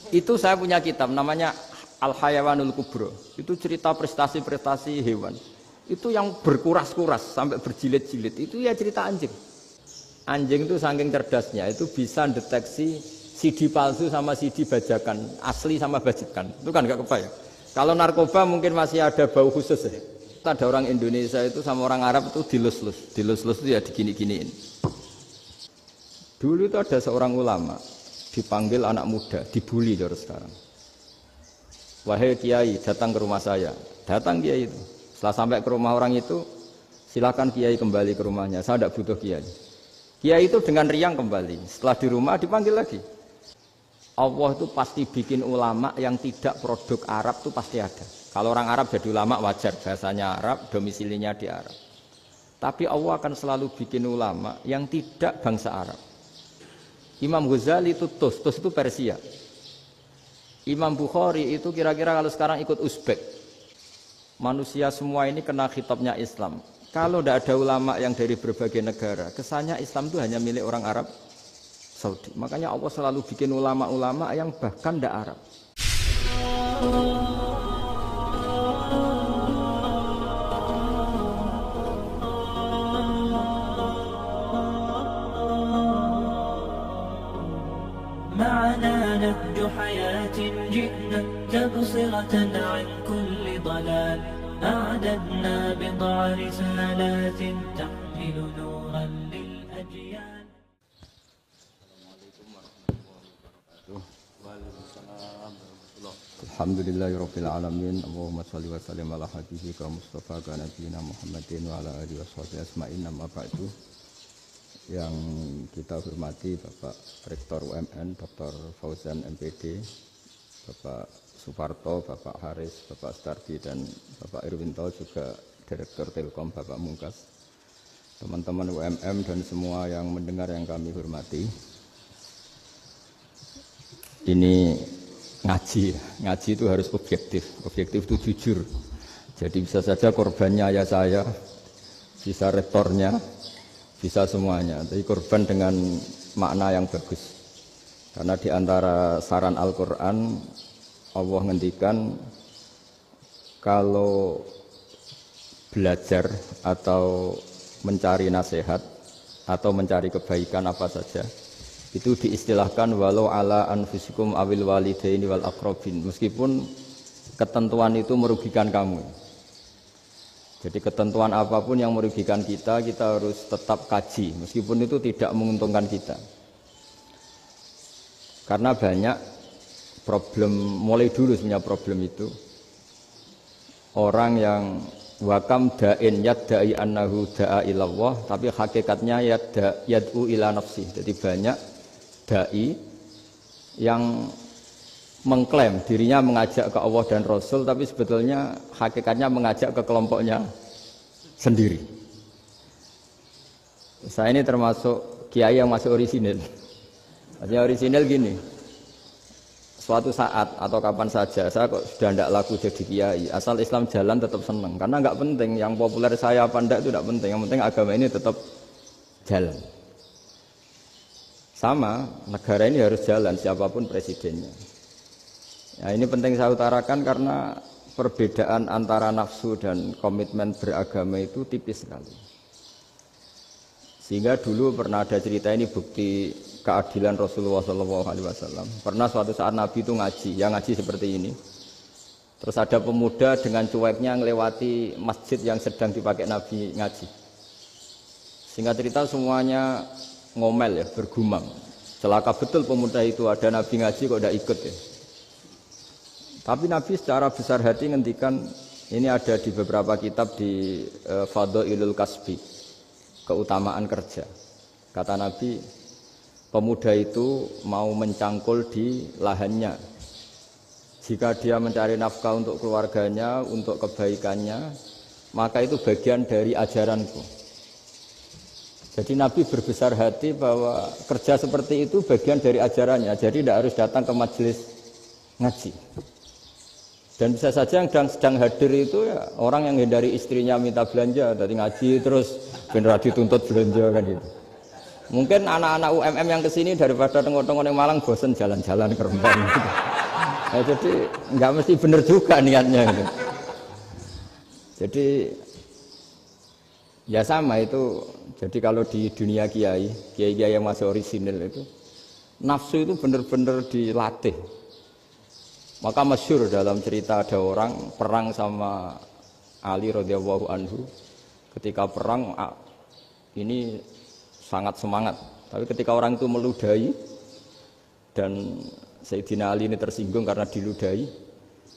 Itu saya punya kitab namanya Al-Hayawanul Kubro. Itu cerita prestasi-prestasi hewan. Itu yang berkuras-kuras sampai berjilid-jilid. Itu ya cerita anjing. Anjing itu saking cerdasnya itu bisa deteksi CD palsu sama CD bajakan, asli sama bajakan. Itu kan nggak kebayang. Kalau narkoba mungkin masih ada bau khusus ya. Ada orang Indonesia itu sama orang Arab itu dilus-lus. Dilus-lus itu ya digini-giniin. Dulu itu ada seorang ulama dipanggil anak muda, dibully dari sekarang. Wahai kiai, datang ke rumah saya. Datang kiai itu. Setelah sampai ke rumah orang itu, silakan kiai kembali ke rumahnya. Saya tidak butuh kiai. Kiai itu dengan riang kembali. Setelah di rumah dipanggil lagi. Allah itu pasti bikin ulama yang tidak produk Arab itu pasti ada. Kalau orang Arab jadi ulama wajar, bahasanya Arab, domisilinya di Arab. Tapi Allah akan selalu bikin ulama yang tidak bangsa Arab. Imam Ghazali itu Tus itu Persia. Imam Bukhari itu kira-kira kalau sekarang ikut Uzbek. Manusia semua ini kena khitabnya Islam. Kalau tidak ada ulama yang dari berbagai negara, kesannya Islam itu hanya milik orang Arab Saudi. Makanya Allah selalu bikin ulama-ulama yang bahkan tidak Arab. معنا نهج حياة جئنا تبصرة عن كل ضلال أعددنا بضع رسالات تحمل نورا للأجيال. Alhamdulillahirabbil alamin. Allahumma shalli wa sallim ala habibika Mustafa ka nabiyina Muhammadin wa ala alihi washabihi asma'in. Amma ba'du. Yang kita hormati Bapak Rektor UMN, Dr. Fauzan MPD, Bapak Suparto, Bapak Haris, Bapak Stardi, dan Bapak Irwinto, juga Direktur Telkom, Bapak Mungkas, teman-teman UMM dan semua yang mendengar yang kami hormati. Ini ngaji itu harus objektif itu jujur. Jadi bisa saja korbannya ayah saya, bisa rektornya, bisa semuanya, tapi korban dengan makna yang bagus. Karena di antara saran Al-Quran, Allah ngendikan kalau belajar atau mencari nasihat atau mencari kebaikan apa saja, itu diistilahkan walau ala anfusikum awil walidaini wal aqrabin, meskipun ketentuan itu merugikan kamu. Jadi ketentuan apapun yang merugikan kita, kita harus tetap kaji, meskipun itu tidak menguntungkan kita. Karena banyak problem, mulai dulu sebenarnya problem itu. Orang yang wakam da'in yadda'i annahu da'a ilallah, tapi hakikatnya yad'u ila nafsih. Jadi banyak da'i yang mengklaim dirinya mengajak ke Allah dan Rasul, tapi sebetulnya hakikatnya mengajak ke kelompoknya sendiri. Saya ini termasuk kiai yang masih orisinil. Maksudnya orisinil gini, suatu saat atau kapan saja saya kok sudah tidak laku jadi kiai, asal Islam jalan tetap senang. Karena nggak penting yang populer saya apa enggak, itu tidak penting. Yang penting agama ini tetap jalan. Sama, negara ini harus jalan siapapun presidennya. Ya, ini penting saya utarakan karena perbedaan antara nafsu dan komitmen beragama itu tipis sekali. Sehingga dulu pernah ada cerita, ini bukti keadilan Rasulullah SAW. Pernah suatu saat Nabi itu ngaji, yang ngaji seperti ini. Terus ada pemuda dengan cueknya ngelewati masjid yang sedang dipakai Nabi ngaji. Sehingga cerita semuanya ngomel ya, bergumam. Celaka betul pemuda itu, ada Nabi ngaji kok tidak ikut ya. Tapi Nabi secara besar hati ngendikan, ini ada di beberapa kitab di Fadhailul Kasbi, keutamaan kerja. Kata Nabi, pemuda itu mau mencangkul di lahannya. Jika dia mencari nafkah untuk keluarganya, untuk kebaikannya, maka itu bagian dari ajaranku. Jadi Nabi berbesar hati bahwa kerja seperti itu bagian dari ajarannya. Jadi tidak harus datang ke majelis ngaji. Dan bisa saja yang sedang hadir itu ya orang yang hindari istrinya minta belanja, dari ngaji terus benar dituntut belanja kan gitu. Mungkin anak-anak UMM yang kesini daripada tengok-tengok yang Malang bosen jalan-jalan ke Rembang gitu. Nah, jadi nggak mesti benar juga niatnya gitu. Jadi ya sama itu. Jadi kalau di dunia kiai yang masih orisinil itu nafsu itu benar-benar dilatih. Maka masyhur dalam cerita ada orang perang sama Ali radhiyallahu anhu. Ketika perang ini sangat semangat. Tapi ketika orang itu meludahi dan Sayyidina Ali ini tersinggung karena diludahi,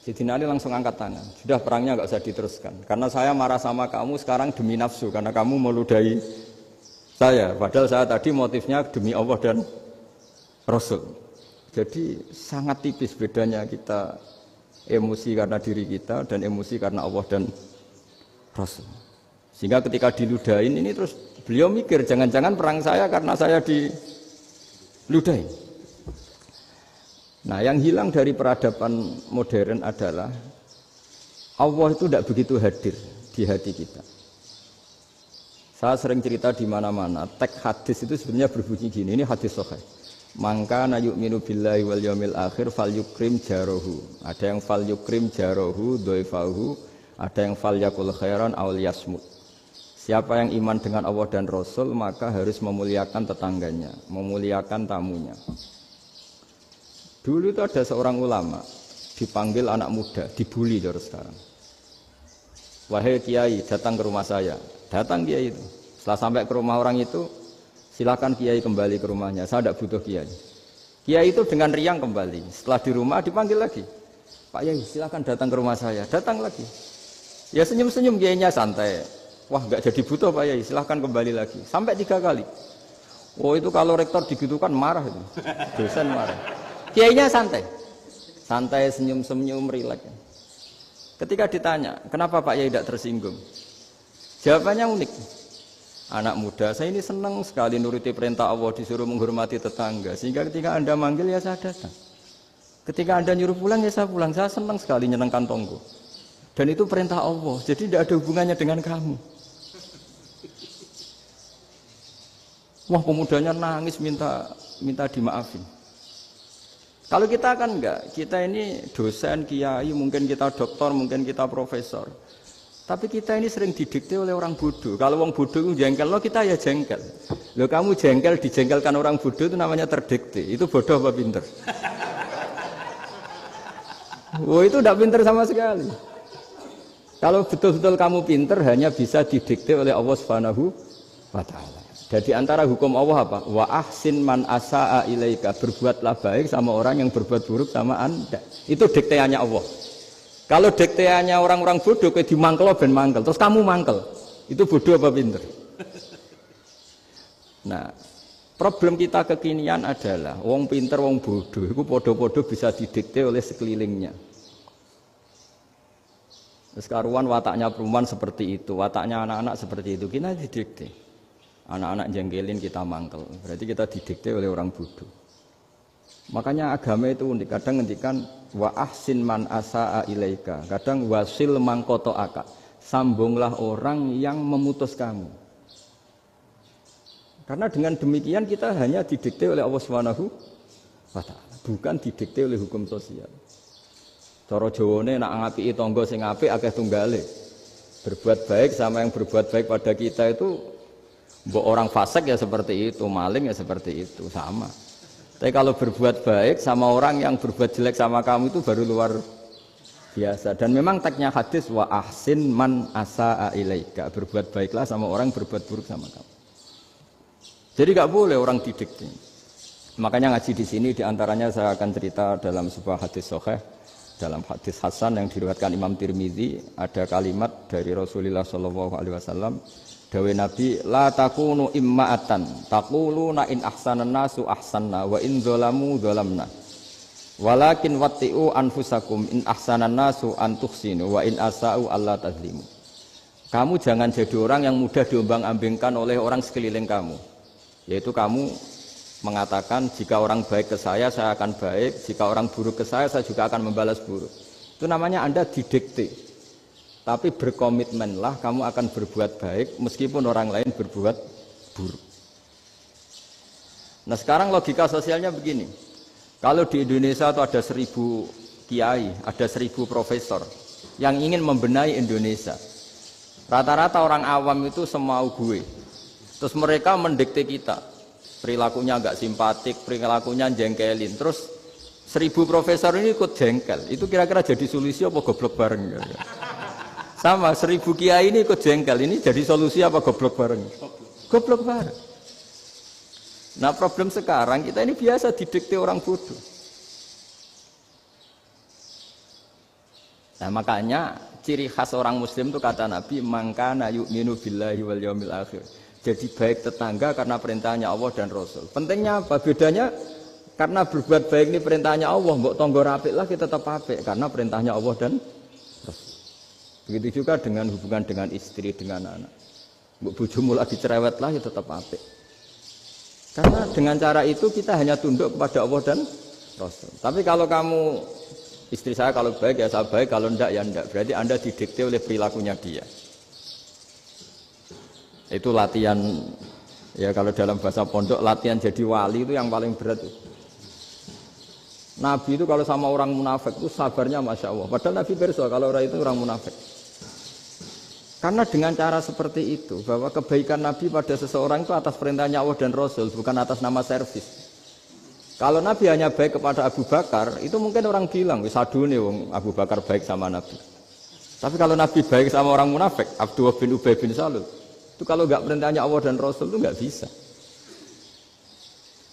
Sayyidina Ali langsung angkat tangan. Sudah perangnya nggak usah diteruskan. Karena saya marah sama kamu sekarang demi nafsu karena kamu meludahi saya. Padahal saya tadi motifnya demi Allah dan Rasul. Jadi sangat tipis bedanya kita emosi karena diri kita dan emosi karena Allah dan Rasul. Sehingga ketika diludahin ini terus beliau mikir jangan-jangan perang saya karena saya diludahin. Nah yang hilang dari peradaban modern adalah Allah itu tidak begitu hadir di hati kita. Saya sering cerita di mana-mana, teks hadis itu sebenarnya berbunyi gini, ini hadis sahih. Mangka na yu'minu billahi wal yaumil akhir fal yukrim jarohu. Ada yang fal yukrim jarohu doifahu, ada yang fal yakul khairan aul yasmut. Siapa yang iman dengan Allah dan Rasul maka harus memuliakan tetangganya, memuliakan tamunya. Dulu itu ada seorang ulama dipanggil anak muda, dibully dari sekarang. Wahai kiai, datang ke rumah saya. Datang kiai itu. Setelah sampai ke rumah orang itu, silakan kiai kembali ke rumahnya. Saya tidak butuh kiai. Kiai itu dengan riang kembali. Setelah di rumah dipanggil lagi. Pak Yai, silakan datang ke rumah saya. Datang lagi. Ya senyum-senyum kiainya santai. Wah nggak jadi butuh Pak Yai, silahkan kembali lagi. Sampai 3 kali. Oh itu kalau rektor digitukan marah itu. Dosen marah. Kiainya santai. Santai, senyum-senyum, rileks. Ketika ditanya, kenapa Pak Yai tidak tersinggung? Jawabannya unik. Anak muda, saya ini senang sekali nuruti perintah Allah, disuruh menghormati tetangga. Sehingga ketika Anda manggil ya saya datang. Ketika Anda nyuruh pulang ya saya pulang. Saya senang sekali nyenangkan tonggo. Dan itu perintah Allah, jadi tidak ada hubungannya dengan kamu. Wah pemudanya nangis minta dimaafin. Kalau kita kan enggak, kita ini dosen, kiai, mungkin kita doktor, mungkin kita profesor. Tapi kita ini sering didikte oleh orang bodoh. Kalau orang bodoh itu jengkel, lo kita ya jengkel. Lo kamu jengkel, dijengkelkan orang bodoh itu namanya terdikte. Itu bodoh apa pinter? Wah itu tidak pinter sama sekali. Kalau betul-betul kamu pinter hanya bisa didikte oleh Allah Subhanahu wa Ta'ala. Jadi antara hukum Allah apa? Wa ahsin man asa'a ilaika, berbuatlah baik sama orang yang berbuat buruk sama Anda. Itu dikteannya Allah. Kalau dikteannya orang-orang bodoh kayak dimangkel ben mangkel, terus kamu mangkel. Itu bodoh apa pinter? Nah, problem kita kekinian adalah wong pinter wong bodoh itu podo-podo bisa didikte oleh sekelilingnya. Terus karuan wataknya perempuan seperti itu, wataknya anak-anak seperti itu, kita didikte. Anak-anak jengkelin kita mangkel, berarti kita didikte oleh orang bodoh. Makanya agama itu unik, kadang ngendikan wa ahsin man asa'a ilaika, kadang wasil man qata'aka, sambunglah orang yang memutus kamu. Karena dengan demikian kita hanya didikte oleh Allah Subhanahu wa Ta'ala, bukan didikte oleh hukum sosial. Cara Jawane nak ngapiki tangga sing apik akeh tunggale. Berbuat baik sama yang berbuat baik pada kita itu, mbok orang fasik ya seperti itu, maling ya seperti itu, sama. Tapi kalau berbuat baik sama orang yang berbuat jelek sama kamu itu baru luar biasa. Dan memang teksnya hadis wa ahsin man asa'a ilaika, berbuat baiklah sama orang berbuat buruk sama kamu. Jadi nggak boleh orang didikte. Makanya ngaji di sini diantaranya saya akan cerita dalam sebuah hadis sahih, dalam hadis hasan yang diriwayatkan Imam Tirmidzi, ada kalimat dari Rasulullah SAW. Dawe Nabi, la takunu imma'atan, taquluna in ahsanan nasu ahsanna, wa in zolamu zolamna. Walakin watti'u anfusakum in ahsanan nasu antuhsinu, wa in asa'u alla tazlimu. Kamu jangan jadi orang yang mudah diombang-ambingkan oleh orang sekeliling kamu. Yaitu kamu mengatakan, jika orang baik ke saya akan baik, jika orang buruk ke saya juga akan membalas buruk. Itu namanya Anda didikte. Tapi berkomitmenlah kamu akan berbuat baik meskipun orang lain berbuat buruk. Nah sekarang logika sosialnya begini. Kalau di Indonesia itu ada 1000 kiai, ada 1000 profesor yang ingin membenahi Indonesia. Rata-rata orang awam itu semau gue. Terus mereka mendikte kita. Perilakunya agak simpatik, perilakunya jengkelin. Terus 1000 profesor ini ikut jengkel. Itu kira-kira jadi solusi apa goblok bareng? Sama 1000 kiai ini ikut jengkel. Ini jadi solusi apa goblok bareng? Goblok bareng. Nah problem sekarang kita ini biasa didikte orang bodoh. Nah makanya ciri khas orang muslim itu kata Nabi mangkana yu'minu billahi wal yaumil akhir. Jadi baik tetangga karena perintahnya Allah dan Rasul. Pentingnya apa? Bedanya karena berbuat baik ini perintahnya Allah, mbok tonggo apik lah kita tetap apik karena perintahnya Allah dan Rasul. Begitu juga dengan hubungan dengan istri, dengan anak. Mbok bojomu lagi cerewet lah ya tetap apik. Karena dengan cara itu kita hanya tunduk kepada Allah dan Rasul. Tapi kalau kamu, istri saya kalau baik ya saya baik, kalau enggak ya enggak. Berarti Anda didikte oleh perilakunya dia. Itu latihan, ya kalau dalam bahasa pondok, latihan jadi wali itu yang paling berat. Nabi itu kalau sama orang munafik itu sabarnya Masya Allah. Padahal Nabi berso kalau orang itu orang munafik. Karena dengan cara seperti itu, bahwa kebaikan Nabi pada seseorang itu atas perintahnya Allah dan Rasul, bukan atas nama servis. Kalau Nabi hanya baik kepada Abu Bakar, itu mungkin orang bilang, wisadune wong Abu Bakar baik sama Nabi. Tapi kalau Nabi baik sama orang munafik, Abdullah bin Ubay bin Salul, itu kalau nggak perintahnya Allah dan Rasul itu nggak bisa.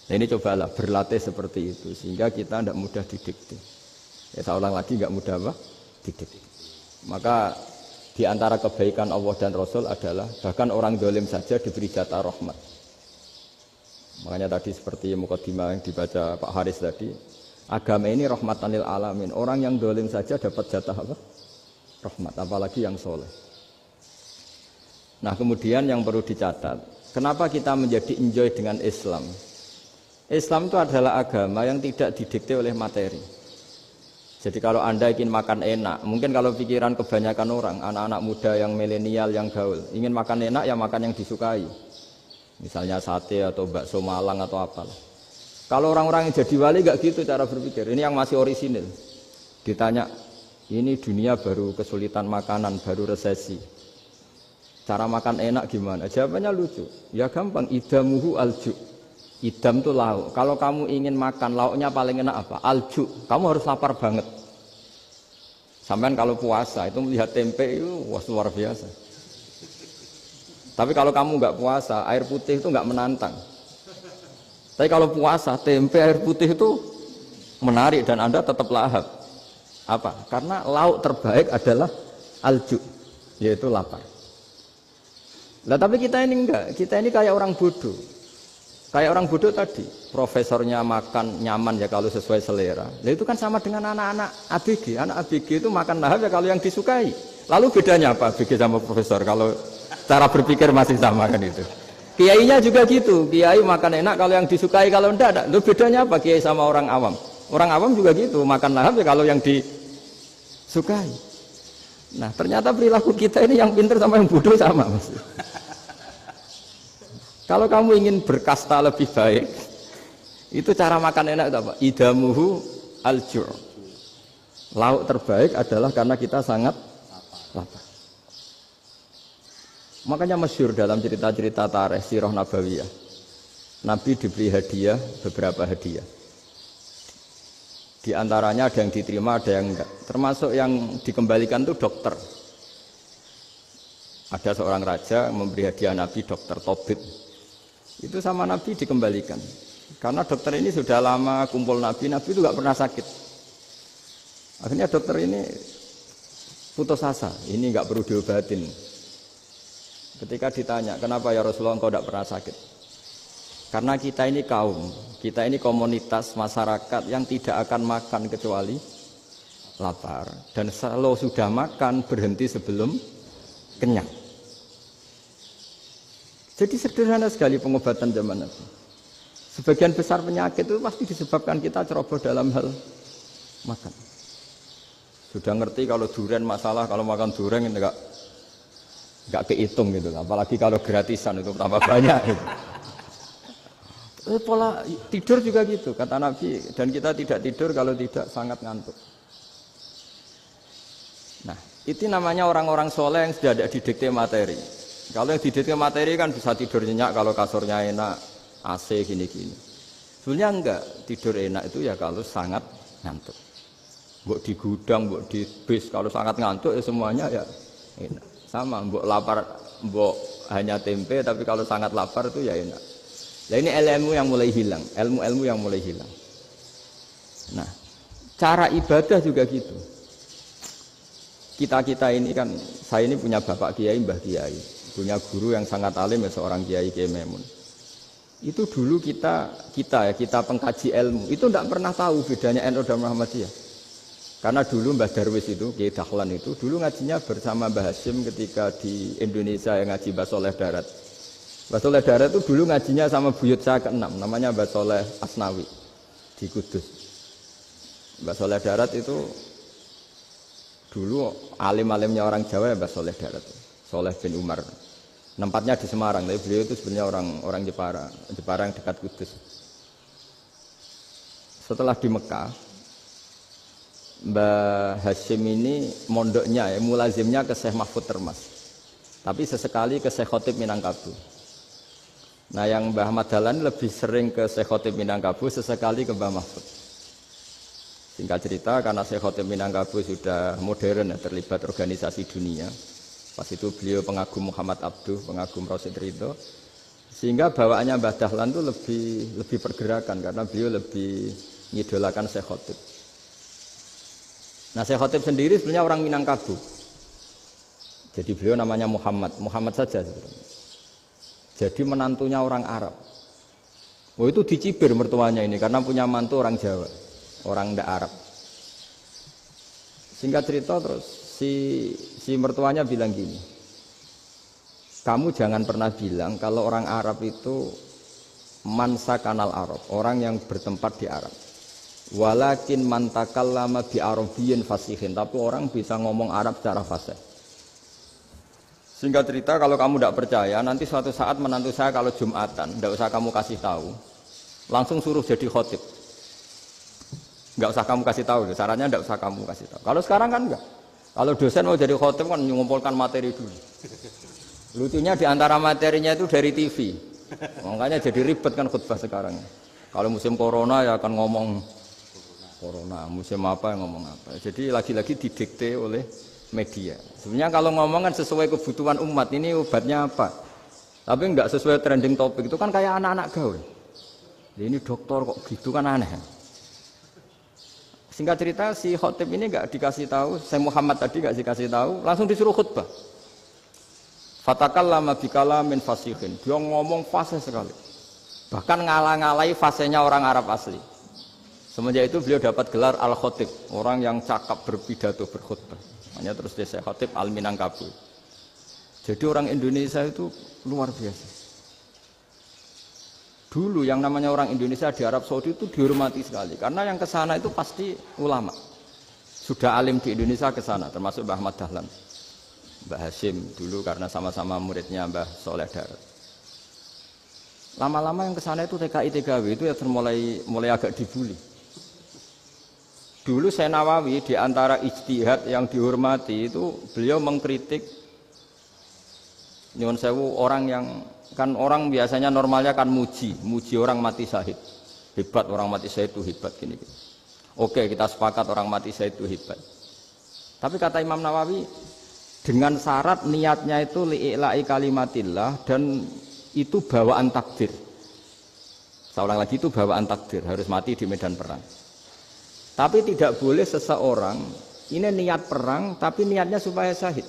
Nah ini cobalah berlatih seperti itu, sehingga kita tidak mudah didikte. Ya saya ulang lagi, nggak mudah apa? Didikte. Maka di antara kebaikan Allah dan Rasul adalah bahkan orang dolim saja diberi jatah rahmat. Makanya tadi seperti mukadimah yang dibaca Pak Haris tadi, agama ini rahmatan lil alamin. Orang yang dolim saja dapat jatah apa? Rahmat, apalagi yang soleh. Nah kemudian yang perlu dicatat, kenapa kita menjadi enjoy dengan Islam? Islam itu adalah agama yang tidak didikte oleh materi. Jadi kalau Anda ingin makan enak, mungkin kalau pikiran kebanyakan orang, anak-anak muda yang milenial, yang gaul, ingin makan enak ya makan yang disukai. Misalnya sate atau bakso Malang atau apalah. Kalau orang-orang yang jadi wali nggak gitu cara berpikir. Ini yang masih orisinil. Ditanya, ini dunia baru kesulitan makanan, baru resesi. Cara makan enak gimana? Jawabannya lucu. Ya gampang, idamuhu alju. Idam itu lauk. Kalau kamu ingin makan lauknya paling enak apa? Alju. Kamu harus lapar banget. Sampai kalau puasa itu melihat tempe itu wah luar biasa. Tapi kalau kamu nggak puasa, air putih itu nggak menantang. Tapi kalau puasa, tempe air putih itu menarik dan Anda tetap lahap. Apa? Karena lauk terbaik adalah alju, yaitu lapar. Lah tapi kita ini enggak. Kita ini kayak orang bodoh. Kayak orang bodoh tadi, profesornya makan nyaman ya kalau sesuai selera. Nah itu kan sama dengan anak-anak ABG. Anak ABG itu makan lahap ya kalau yang disukai. Lalu bedanya apa ABG sama profesor? Kalau cara berpikir masih sama kan itu. Kiainya juga gitu. Kiai makan enak kalau yang disukai, kalau enggak. Lalu bedanya apa kiai sama orang awam? Orang awam juga gitu, makan lahap ya kalau yang disukai. Nah ternyata perilaku kita ini yang pintar sama yang bodoh sama Mas. Kalau kamu ingin berkasta lebih baik, itu cara makan enak itu apa? Idamuhu alju'. Lauk terbaik adalah karena kita sangat lapar. Makanya masyhur dalam cerita-cerita tarikh sirah nabawiyah. Nabi diberi hadiah, beberapa hadiah. Di antaranya ada yang diterima, ada yang enggak. Termasuk yang dikembalikan itu dokter. Ada seorang raja memberi hadiah Nabi dokter Tobit. Itu sama Nabi dikembalikan. Karena dokter ini sudah lama kumpul Nabi itu nggak pernah sakit. Akhirnya dokter ini putus asa, ini nggak perlu diobatin. Ketika ditanya, kenapa ya Rasulullah engkau tidak pernah sakit? Karena kita ini kaum, kita ini komunitas masyarakat yang tidak akan makan kecuali lapar. Dan kalau sudah makan berhenti sebelum kenyang. Jadi sederhana sekali pengobatan zaman Nabi. Sebagian besar penyakit itu pasti disebabkan kita ceroboh dalam hal makan. Sudah ngerti kalau durian masalah, kalau makan durian enggak kehitung gitu. Apalagi kalau gratisan itu tambah banyak gitu. Pola tidur juga gitu, kata Nabi. Dan kita tidak tidur kalau tidak sangat ngantuk. Nah, itu namanya orang-orang soleh yang sudah ada didikte materi. Kalau yang didikte materi kan bisa tidur nyenyak kalau kasurnya enak, AC gini-gini. Sebenarnya enggak, tidur enak itu ya kalau sangat ngantuk. Mbok di gudang, mbok di bis, kalau sangat ngantuk ya semuanya ya enak. Sama, mbok lapar, mbok hanya tempe, tapi kalau sangat lapar itu ya enak. Nah ini ilmu yang mulai hilang, ilmu-ilmu yang mulai hilang. Nah, cara ibadah juga gitu. Kita ini kan, saya ini punya bapak kiai, mbah kiai, punya guru yang sangat alim ya seorang kiai Kiai Memun. Itu dulu kita pengkaji ilmu, itu tidak pernah tahu bedanya NU dan Muhammadiyah. Karena dulu Mbah Darwis itu, Kiai Dahlan itu, dulu ngajinya bersama Mbah Hasyim ketika di Indonesia yang ngaji Mbah Soleh Darat. Mbah Soleh Darat itu dulu ngajinya sama buyut saya ke-6, namanya Mbah Soleh Asnawi di Kudus. Mbah Soleh Darat itu dulu alim-alimnya orang Jawa ya Mbah Soleh Darat, Soleh bin Umar. Tempatnya di Semarang, tapi beliau itu sebenarnya orang Jepara yang dekat Kudus. Setelah di Mekah, Mbah Hasyim ini mondoknya, mulazimnya ke Syekh Mahfud Termas. Tapi sesekali ke Syekh Khotib Minangkabau. Nah yang Mbah Ahmad Dahlan lebih sering ke Syekh Khotib Minangkabau, sesekali ke Mbah Mahfud. Singkat cerita, karena Syekh Khotib Minangkabau sudah modern, terlibat organisasi dunia. Pas itu beliau pengagum Muhammad Abduh, pengagum Rasid Ridho. Sehingga bawaannya Mbah Dahlan itu lebih pergerakan, karena beliau lebih mengidolakan Syekh Khotib. Nah Syekh Khotib sendiri sebenarnya orang Minangkabau. Jadi beliau namanya Muhammad saja sebenarnya. Jadi menantunya orang Arab. Oh itu dicibir mertuanya ini karena punya mantu orang Jawa, orang ndak Arab. Singkat cerita terus si mertuanya bilang gini, kamu jangan pernah bilang kalau orang Arab itu mansa kanal Arab, orang yang bertempat di Arab. Walakin man takallama bi arabiyyin fasihin, tapi orang bisa ngomong Arab secara fasih. Singkat cerita, kalau kamu tidak percaya, nanti suatu saat menantu saya kalau Jumatan, tidak usah kamu kasih tahu, langsung suruh jadi khotib. Nggak usah kamu kasih tahu, sarannya tidak usah kamu kasih tahu. Kalau sekarang kan enggak. Kalau dosen mau jadi khotib kan mengumpulkan materi dulu. Lucunya di antara materinya itu dari TV, makanya jadi ribet kan khutbah sekarang. Kalau musim corona ya akan ngomong corona, musim apa yang ngomong apa. Jadi lagi-lagi didikte oleh media. Sebenarnya kalau ngomong kan sesuai kebutuhan umat, ini obatnya apa. Tapi enggak sesuai trending topik, itu kan kayak anak-anak gaul. Ini dokter kok gitu kan aneh. Singkat cerita si khotib ini enggak dikasih tahu, saya Muhammad tadi enggak dikasih tahu, langsung disuruh khutbah. Fatakallama bikalamin fasihin. Dia ngomong fasih sekali. Bahkan ngalah-ngalahi fasihnya orang Arab asli. Semenjak itu beliau dapat gelar Al-Khotib, orang yang cakap berpidato berkhutbah. Hanya terus desa Khotib Al-Minangkabau. Jadi orang Indonesia itu luar biasa. Dulu yang namanya orang Indonesia di Arab Saudi itu dihormati sekali, karena yang ke sana itu pasti ulama. Sudah alim di Indonesia ke sana, termasuk Mbah Ahmad Dahlan, Mbah Hasyim dulu karena sama-sama muridnya Mbah Soleh Darat. Lama-lama yang ke sana itu TKI TKW itu ya mulai agak dibully. Dulu Syekh Nawawi di antara ijtihad yang dihormati itu beliau mengkritik nyuwun sewu orang yang kan orang biasanya normalnya kan muji orang mati syahid. Hebat orang mati syahid itu hebat gini. Oke, kita sepakat orang mati syahid itu hebat. Tapi kata Imam Nawawi dengan syarat niatnya itu li'ila'i kalimatillah dan itu bawaan takdir. Saya ulang lagi, itu bawaan takdir, harus mati di medan perang. Tapi tidak boleh seseorang ini niat perang tapi niatnya supaya syahid.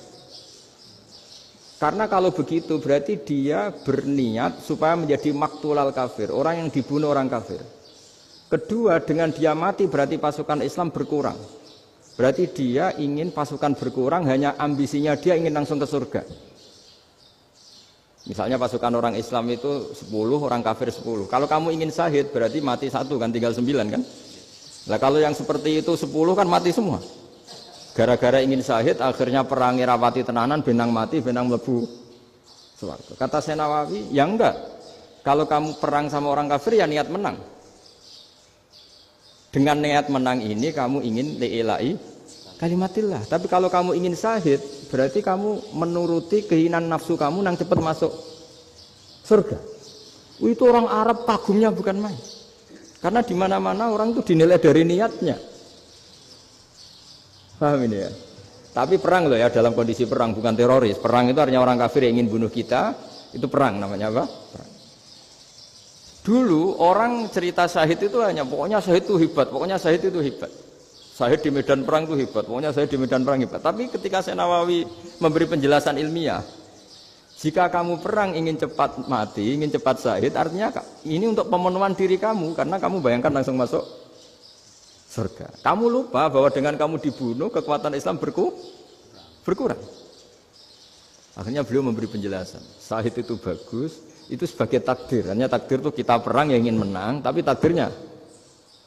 Karena kalau begitu berarti dia berniat supaya menjadi maktulal kafir, orang yang dibunuh orang kafir. Kedua, dengan dia mati berarti pasukan Islam berkurang. Berarti dia ingin pasukan berkurang, hanya ambisinya dia ingin langsung ke surga. Misalnya pasukan orang Islam itu 10, orang kafir 10. Kalau kamu ingin syahid berarti mati 1 kan, tinggal 9 kan. Nah kalau yang seperti itu 10 kan mati semua. Gara-gara ingin syahid akhirnya perangi rapati tenanan, benang mati, benang mlebu swarga. Kata Syekh Nawawi, ya enggak. Kalau kamu perang sama orang kafir ya niat menang. Dengan niat menang ini kamu ingin li'ila'i kalimatillah. Tapi kalau kamu ingin syahid, berarti kamu menuruti keinginan nafsu kamu nang cepat masuk surga. Itu orang Arab kagumnya bukan main. Karena di mana-mana orang itu dinilai dari niatnya. Paham ini ya? Tapi perang loh ya, dalam kondisi perang, bukan teroris. Perang itu artinya orang kafir yang ingin bunuh kita, itu perang namanya apa? Perang. Dulu orang cerita syahid itu hanya pokoknya syahid itu hebat, pokoknya syahid itu hebat. Syahid di medan perang itu hebat, pokoknya syahid di medan perang hebat. Tapi ketika Syekh Nawawi memberi penjelasan ilmiah, jika kamu perang ingin cepat mati, ingin cepat syahid, artinya ini untuk pemenuhan diri kamu, karena kamu bayangkan langsung masuk surga. Kamu lupa bahwa dengan kamu dibunuh, kekuatan Islam berkurang. Akhirnya beliau memberi penjelasan, syahid itu bagus, itu sebagai takdir. Hanya takdir itu kita perang yang ingin menang, tapi takdirnya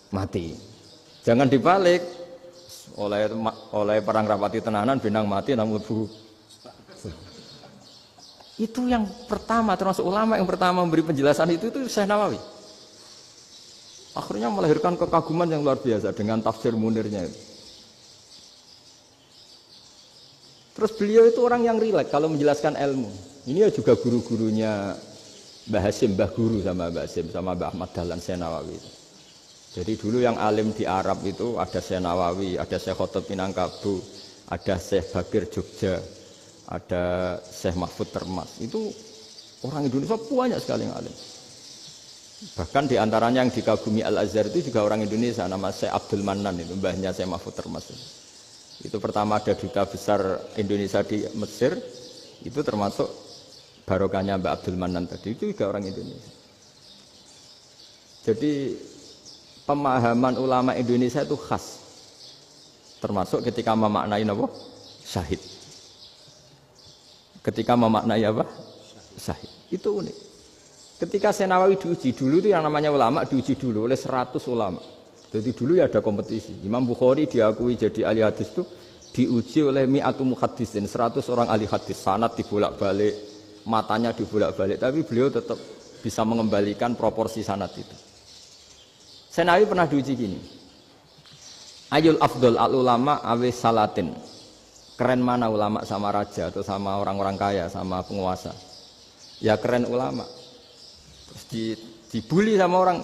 mati. Jangan dibalik, oleh perang rapati tenanan, benang mati namun bu. Itu yang pertama, termasuk ulama yang pertama memberi penjelasan itu Syekh Nawawi. Akhirnya melahirkan kekaguman yang luar biasa dengan tafsir Munirnya itu. Terus beliau itu orang yang rileks kalau menjelaskan ilmu. Ini ya juga guru-gurunya Mbah Hasim, Mbah Guru sama Mbah Hasim, sama Mbah Ahmad Dahlan Syekh Nawawi itu. Jadi dulu yang alim di Arab itu ada Syekh Nawawi, ada Syekh Khotib Minangkabau, ada Syekh Bakir Jogja, ada Syekh Mahfud Termas. Itu orang Indonesia banyak sekali yang alim. Bahkan diantaranya yang dikagumi Al-Azhar itu juga orang Indonesia, nama Syekh Abdul Manan, itu mbahnya Syekh Mahfud Termas. Itu pertama ada duta besar Indonesia di Mesir, itu termasuk barokahnya Mbak Abdul Manan tadi, itu juga orang Indonesia. Jadi pemahaman ulama Indonesia itu khas, termasuk ketika memaknai apa? Syahid. Ketika memaknai apa? Syahid. Itu unik. Ketika Syekh Nawawi diuji dulu itu yang namanya ulama diuji dulu oleh 100 ulama. Jadi dulu ya ada kompetisi. Imam Bukhari diakui jadi ahli hadis itu diuji oleh mi'atu muhaddisin, 100 orang ahli hadis. Sanad dibolak-balik, matanya dibolak-balik, tapi beliau tetap bisa mengembalikan proporsi sanad itu. Syekh Nawawi pernah diuji gini. Ayul afdol al ulama awe salatin. Keren mana ulama sama raja atau sama orang-orang kaya, sama penguasa? Ya keren ulama. Terus dibully sama orang.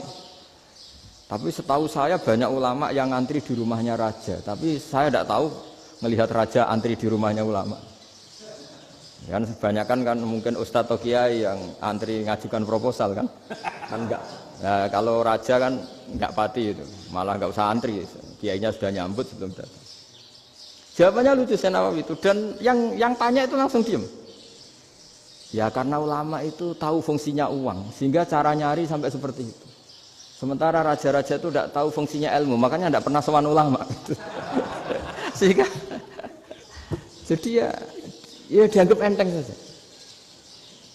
Tapi setahu saya banyak ulama yang antri di rumahnya raja. Tapi saya tidak tahu melihat raja antri di rumahnya ulama. Kan kebanyakan kan mungkin ustadz atau kiai yang antri ngajukan proposal kan enggak. Nah, kalau raja kan enggak pati itu, malah enggak usah antri, kiainya sudah nyambut sebelum datang. Jawabannya lucu Syekh Nawawi itu, dan yang tanya itu langsung diem. Ya karena ulama itu tahu fungsinya uang, sehingga cara nyari sampai seperti itu. Sementara raja-raja itu tidak tahu fungsinya ilmu, makanya tidak pernah sowan ulama. Sehingga jadi ya dianggap enteng saja.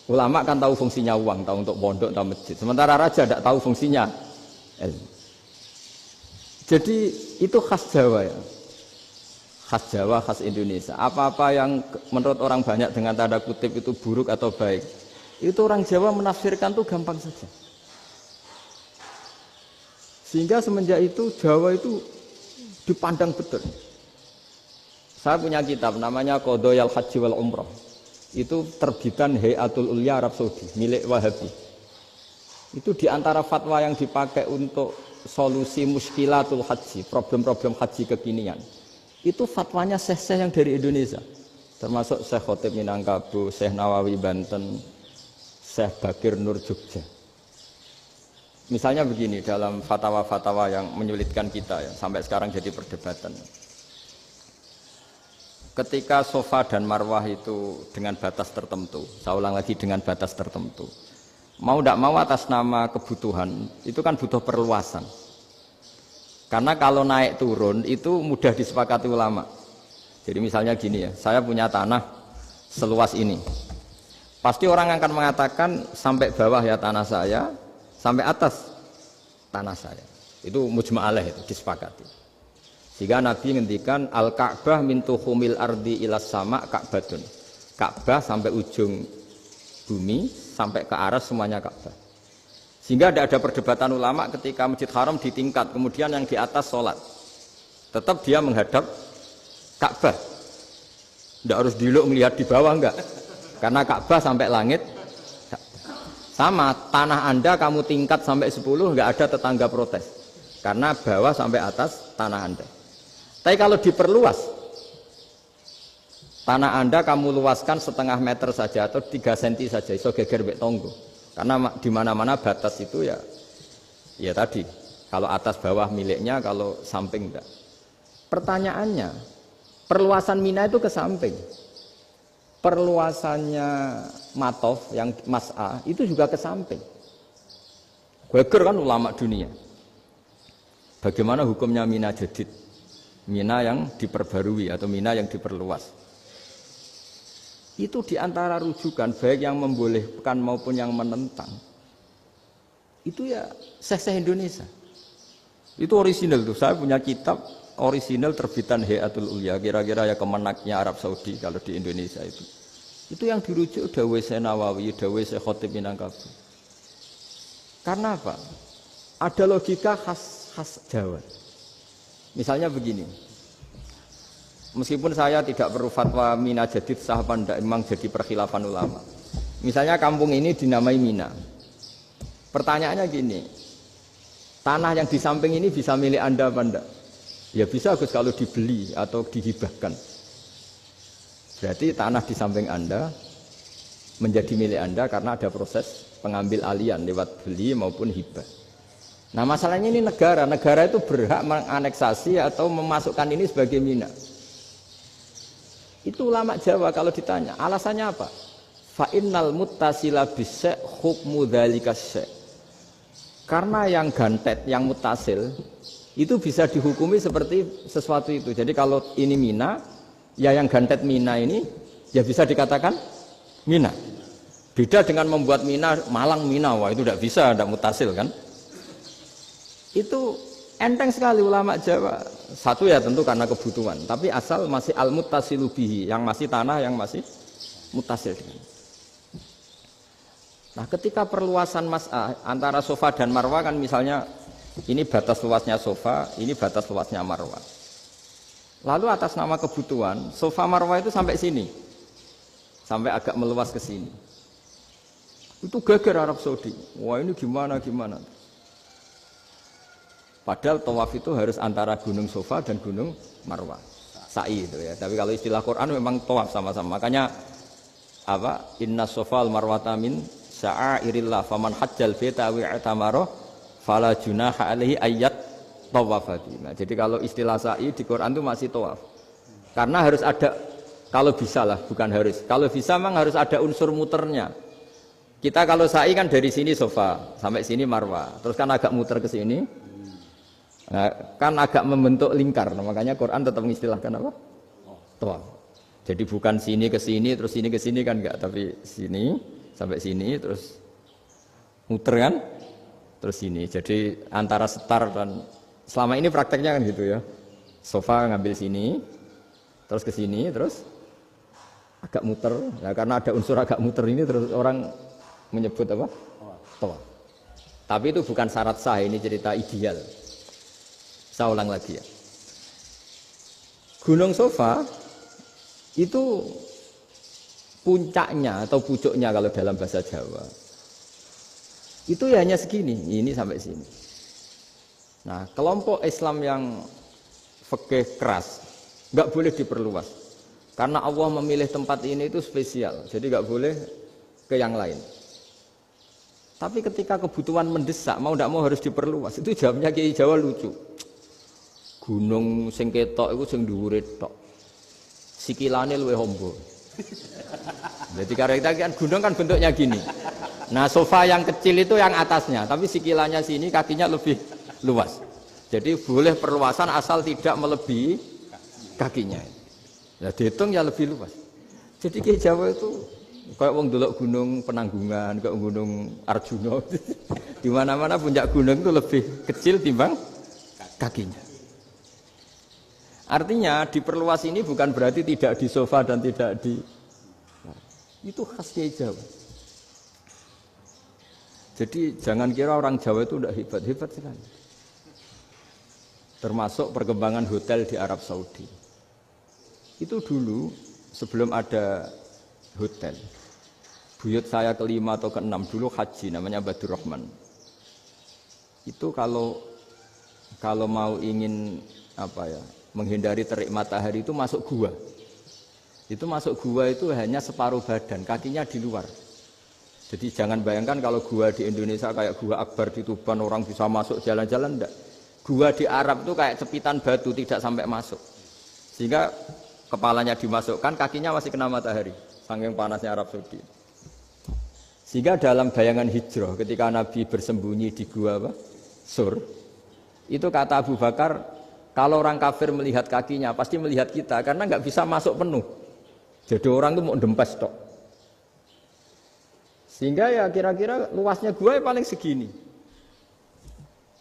Ulama kan tahu fungsinya uang, tahu untuk pondok, tahu masjid. Sementara raja tidak tahu fungsinya ilmu. Jadi itu khas Jawa ya. Khas Jawa, khas Indonesia. Apa-apa yang menurut orang banyak dengan tanda kutip itu buruk atau baik, itu orang Jawa menafsirkan tuh gampang saja. Sehingga semenjak itu Jawa itu dipandang betul. Saya punya kitab namanya Qadhayal Haji wal Umrah. Itu terbitan Hayatul Ulya Arab Saudi, milik Wahabi. Itu diantara fatwa yang dipakai untuk solusi muskilatul haji, problem-problem haji kekinian. Itu fatwanya syekh-syekh yang dari Indonesia. Termasuk Syekh Khotib Minangkabau, Syekh Nawawi Banten, Syekh Bakir Nur Jogja. Misalnya begini, dalam fatwa-fatwa yang menyulitkan kita ya, sampai sekarang jadi perdebatan. Ketika Safa dan Marwah itu dengan batas tertentu, saya ulang lagi dengan batas tertentu. Mau tidak mau atas nama kebutuhan, itu kan butuh perluasan. Karena kalau naik turun itu mudah disepakati ulama. Jadi misalnya gini ya, saya punya tanah seluas ini. Pasti orang akan mengatakan sampai bawah ya tanah saya, sampai atas tanah saya. Itu mujma' alaih, itu disepakati. Sehingga Nabi ngendikan al-Ka'bah min tuhumil ardi ilas sama Ka'batun. Ka'bah sampai ujung bumi, sampai ke aras semuanya Ka'bah. Sehingga tidak ada perdebatan ulama ketika Masjid Haram ditingkat, kemudian yang di atas sholat. Tetap dia menghadap Ka'bah. Tidak harus diluk melihat di bawah enggak. Karena Ka'bah sampai langit. Sama, tanah Anda kamu tingkat sampai 10 enggak ada tetangga protes. Karena bawah sampai atas tanah Anda. Tapi kalau diperluas, tanah Anda kamu luaskan setengah meter saja atau 3 cm saja, iso geger mbek tonggo. Karena di mana-mana batas itu ya tadi. Kalau atas bawah miliknya, kalau samping enggak. Pertanyaannya, perluasan Mina itu ke samping. Perluasannya Matof yang Mas'a itu juga ke samping. Geger kan ulama dunia. Bagaimana hukumnya Mina jadid? Mina yang diperbarui atau Mina yang diperluas. Itu diantara rujukan baik yang membolehkan maupun yang menentang. Itu ya Syekh Indonesia. Itu orisinal tuh. Saya punya kitab orisinal terbitan Hayatul Ulya, kira-kira ya kemenaknya Arab Saudi kalau di Indonesia itu. Itu yang dirujuk dawuh Syekh Nawawi, dawuh Syekh Khatib Minangkabau. Karena apa? Ada logika khas Jawa. Misalnya begini. Meskipun saya tidak perlu fatwa Mina jadid sah apa enggak, memang jadi perkhilafan ulama. Misalnya kampung ini dinamai Mina. Pertanyaannya gini, tanah yang di samping ini bisa milik Anda apa enggak? Ya bisa Gus kalau dibeli atau dihibahkan. Berarti tanah di samping Anda menjadi milik Anda karena ada proses pengambil alian lewat beli maupun hibah. Nah masalahnya ini negara itu berhak menganeksasi atau memasukkan ini sebagai Mina. Itu ulama Jawa kalau ditanya, alasannya apa? Fa innal muttasila bis-syai' hukmu dzalika syai'. Karena yang gantet, yang mutasil itu bisa dihukumi seperti sesuatu itu. Jadi kalau ini Mina, ya yang gantet Mina ini ya bisa dikatakan Mina. Beda dengan membuat Mina Malang Mina, wah itu tidak bisa, tidak mutasil kan? Itu enteng sekali ulama Jawa. Satu ya tentu karena kebutuhan, tapi asal masih al-muttasilu bihi, yang masih tanah yang masih mutasil dengan. Nah, ketika perluasan Mas'ah antara Sofa dan Marwah kan misalnya ini batas luasnya Sofa, ini batas luasnya Marwah. Lalu atas nama kebutuhan, Sofa Marwah itu sampai sini. Sampai agak meluas ke sini. Itu geger Arab Saudi. Wah, ini gimana? Padahal tawaf itu harus antara Gunung Sofa dan Gunung Marwah. Sa'i itu ya. Tapi kalau istilah Quran memang tawaf sama-sama. Makanya apa? Inna Sofa al-Marwata min sya'airillah faman hajjal baita wa i'tamara fala junaha alaihi ayyat tawafa. Nah, jadi kalau istilah sa'i di Quran itu masih tawaf. Karena harus ada, kalau bisa lah, bukan harus. Kalau bisa memang harus ada unsur muternya. Kita kalau sa'i kan dari sini Sofa sampai sini Marwah. Terus kan agak muter ke sini. Nah, kan agak membentuk lingkar. Nah, makanya Quran tetap mengistilahkan apa? Tawaf. Jadi bukan sini ke sini terus sini ke sini kan enggak, tapi sini sampai sini terus muter kan terus sini. Jadi antara setar dan selama ini prakteknya kan gitu ya. Sofa ngambil sini terus ke sini terus agak muter. Nah, karena ada unsur agak muter ini terus orang menyebut apa? Tawaf. Tapi itu bukan syarat sah, ini cerita ideal. Saya ulang lagi ya. Gunung Sofa itu puncaknya atau pucuknya kalau dalam bahasa Jawa itu ya hanya segini, ini sampai sini. Nah, kelompok Islam yang fikih keras nggak boleh diperluas karena Allah memilih tempat ini itu spesial, jadi nggak boleh ke yang lain. Tapi ketika kebutuhan mendesak, mau tidak mau harus diperluas. Itu jawabnya Kiai Jawa lucu. Gunung sing ketok iku sing dhuwure tok. Sikilane luwih hombo. Jadi karena kan gunung kan bentuknya gini. Nah, Sofa yang kecil itu yang atasnya, tapi sikilannya sini kakinya lebih luas. Jadi boleh perluasan asal tidak melebihi kakinya. Ya dihitung ya lebih luas. Jadi Kiai Jawa itu kayak wong delok gunung Penanggungan, kayak gunung Arjuna. Di mana-mana puncak gunung itu lebih kecil timbang kakinya. Artinya diperluas ini bukan berarti tidak di Sofa dan tidak di, itu khas Kiai Jawa. Jadi jangan kira orang Jawa itu tidak hebat sekali. Termasuk perkembangan hotel di Arab Saudi. Itu dulu sebelum ada hotel. Buyut saya kelima atau keenam dulu haji namanya Badur Rahman. Itu kalau mau ingin menghindari terik matahari itu masuk gua. Itu masuk gua itu hanya separuh badan, kakinya di luar. Jadi jangan bayangkan kalau gua di Indonesia kayak gua Akbar di Tuban orang bisa masuk jalan-jalan, enggak. Gua di Arab itu kayak cepitan batu tidak sampai masuk. Sehingga kepalanya dimasukkan, kakinya masih kena matahari. Saking panasnya Arab Saudi. Sehingga dalam bayangan hijrah ketika Nabi bersembunyi di gua Sur, itu kata Abu Bakar, kalau orang kafir melihat kakinya pasti melihat kita karena nggak bisa masuk penuh. Jadi orang itu mau dempes tok. Sehingga ya kira-kira luasnya gua paling segini.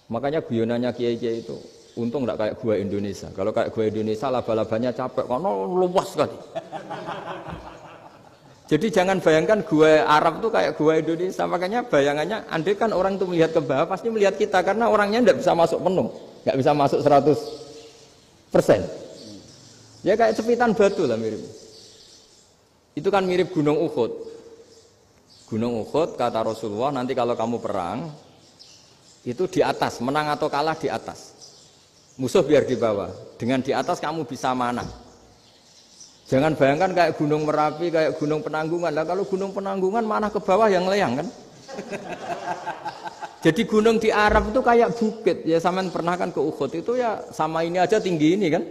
Makanya guyonannya kiai-kiai itu untung nggak kayak gua Indonesia. Kalau kayak gua Indonesia laba-labanya capek karena luas sekali. Jadi jangan bayangkan gua Arab tuh kayak gua Indonesia. Makanya bayangannya andai kan orang itu melihat ke bawah pasti melihat kita karena orangnya nggak bisa masuk penuh, nggak bisa masuk 100%. Ya kayak cepitan batu lah mirip. Itu kan mirip Gunung Uhud. Gunung Uhud kata Rasulullah nanti kalau kamu perang itu di atas, menang atau kalah di atas. Musuh biar di bawah. Dengan di atas kamu bisa manah. Jangan bayangkan kayak Gunung Merapi, kayak Gunung Penanggungan. Lah kalau Gunung Penanggungan mana ke bawah yang layang kan? Jadi gunung di Arab itu kayak bukit. Ya sampean pernah kan ke Uhud itu ya sama ini aja tinggi ini kan?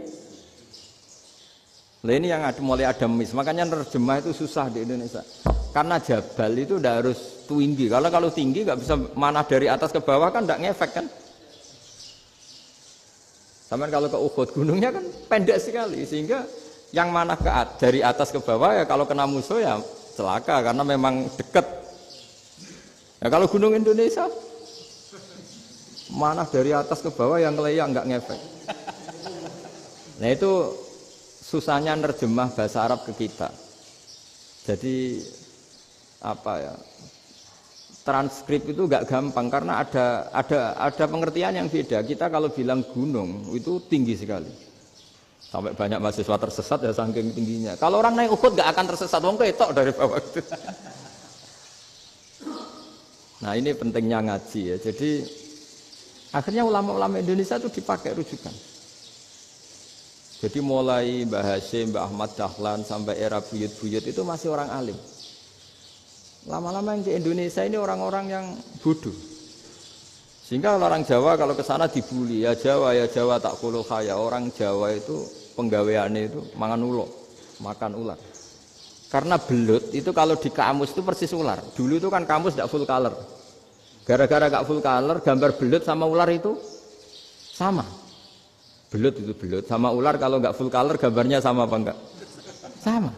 Lah ini yang mulai ada mis. Makanya nerjemah itu susah di Indonesia. Karena jabal itu udah harus tinggi. Kalau tinggi nggak bisa manah dari atas ke bawah kan nggak ngefek kan? Sampean kalau ke Uhud gunungnya kan pendek sekali sehingga yang mana dari atas ke bawah ya kalau kena musuh ya celaka karena memang dekat. Ya kalau gunung Indonesia mana dari atas ke bawah yang ngelayang nggak ngefek. Nah itu susahnya nerjemah bahasa Arab ke kita. Jadi transkrip itu nggak gampang karena ada pengertian yang beda. Kita kalau bilang gunung itu tinggi sekali. Sampai banyak mahasiswa tersesat ya saking tingginya. Kalau orang naik Uhud gak akan tersesat, wong ketok dari bawah itu. Nah ini pentingnya ngaji ya. Jadi akhirnya ulama-ulama Indonesia itu dipakai rujukan. Jadi mulai Mbah Hasyim, Mbah Ahmad Dahlan sampai era buyut-buyut itu masih orang alim. Lama-lama yang di Indonesia ini orang-orang yang bodoh. Sehingga orang Jawa kalau ke sana dibully, ya Jawa tak kuluh kaya. Orang Jawa itu penggaweannya itu makan ular. Karena belut itu kalau di kamus itu persis ular. Dulu itu kan kamus tidak full color. Gara-gara gak full color, gambar belut sama ular itu sama. Belut itu belut sama ular kalau gak full color gambarnya sama apa enggak? Sama.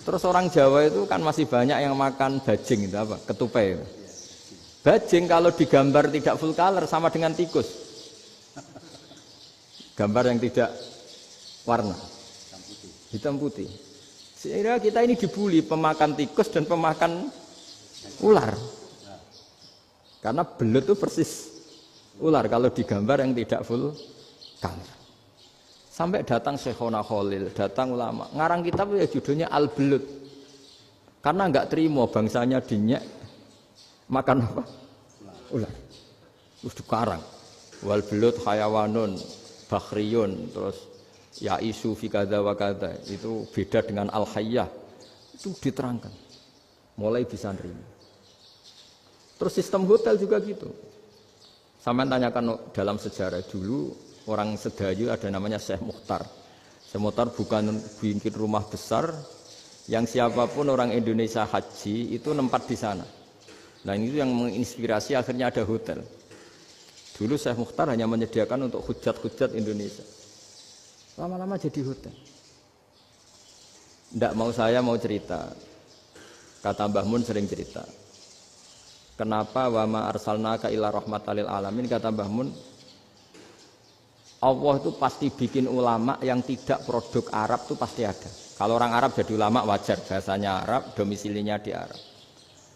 Terus orang Jawa itu kan masih banyak yang makan bajing itu apa? Ketupai. Bajing kalau digambar tidak full color sama dengan tikus. Gambar yang tidak warna hitam putih. Sehingga kita ini dibully pemakan tikus dan pemakan ular. Karena belut itu persis ular kalau digambar yang tidak full color. Sampai datang Syekhona Khalil, datang ulama. Ngarang kitab ya judulnya Al-Belut. Karena enggak terima bangsanya dinyek makan apa? Ular. Terus dikarang. Wal belut hayawanun bakhriyun, terus ya isu fi kadza wa kadza, itu beda dengan al hayyah. Itu diterangkan. Mulai bisa nerima. Terus sistem hotel juga gitu. Sampai tanyakan dalam sejarah dulu orang Sedayu ada namanya Syekh Mukhtar. Syekh Mukhtar bukan bikin rumah besar yang siapapun orang Indonesia haji itu nempat di sana. Nah itu yang menginspirasi akhirnya ada hotel. Dulu Syekh Mukhtar hanya menyediakan untuk hujat-hujat Indonesia. Lama-lama jadi hotel. Ndak mau saya mau cerita. Kata Mbah Mun sering cerita. Kenapa wa ma arsalnaka illa rahmatan lil alamin, kata Mbah Mun. Allah itu pasti bikin ulama yang tidak produk Arab itu pasti ada. Kalau orang Arab jadi ulama wajar, bahasanya Arab, domisilinya di Arab.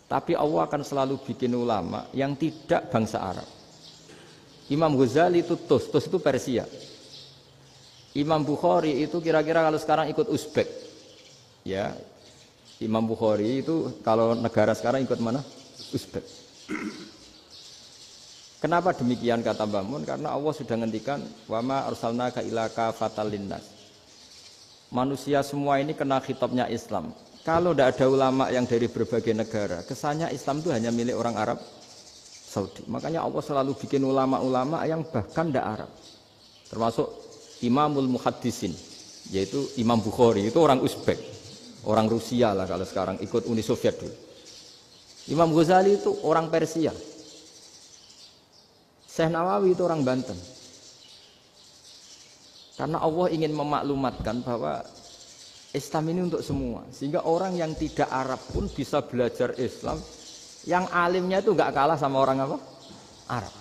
Tapi Allah akan selalu bikin ulama yang tidak bangsa Arab. Imam Ghazali itu Tus itu Persia. Imam Bukhari itu kira-kira kalau sekarang ikut Uzbek, ya Imam Bukhari itu kalau negara sekarang ikut mana? Uzbek. Kenapa demikian kata Mbah Mun? Karena Allah sudah ngendikan wama arsalnaka illa kafatan linnas. Manusia semua ini kena khitabnya Islam. Kalau tidak ada ulama yang dari berbagai negara, kesannya Islam itu hanya milik orang Arab Saudi. Makanya Allah selalu bikin ulama-ulama yang bahkan tidak Arab. Termasuk Imamul Muhaddisin, yaitu Imam Bukhari, itu orang Uzbek, orang Rusia lah kalau sekarang, ikut Uni Soviet dulu. Imam Ghazali itu orang Persia. Syekh Nawawi itu orang Banten. Karena Allah ingin memaklumatkan bahwa Islam ini untuk semua. Sehingga orang yang tidak Arab pun bisa belajar Islam. Yang alimnya itu nggak kalah sama orang apa? Arab.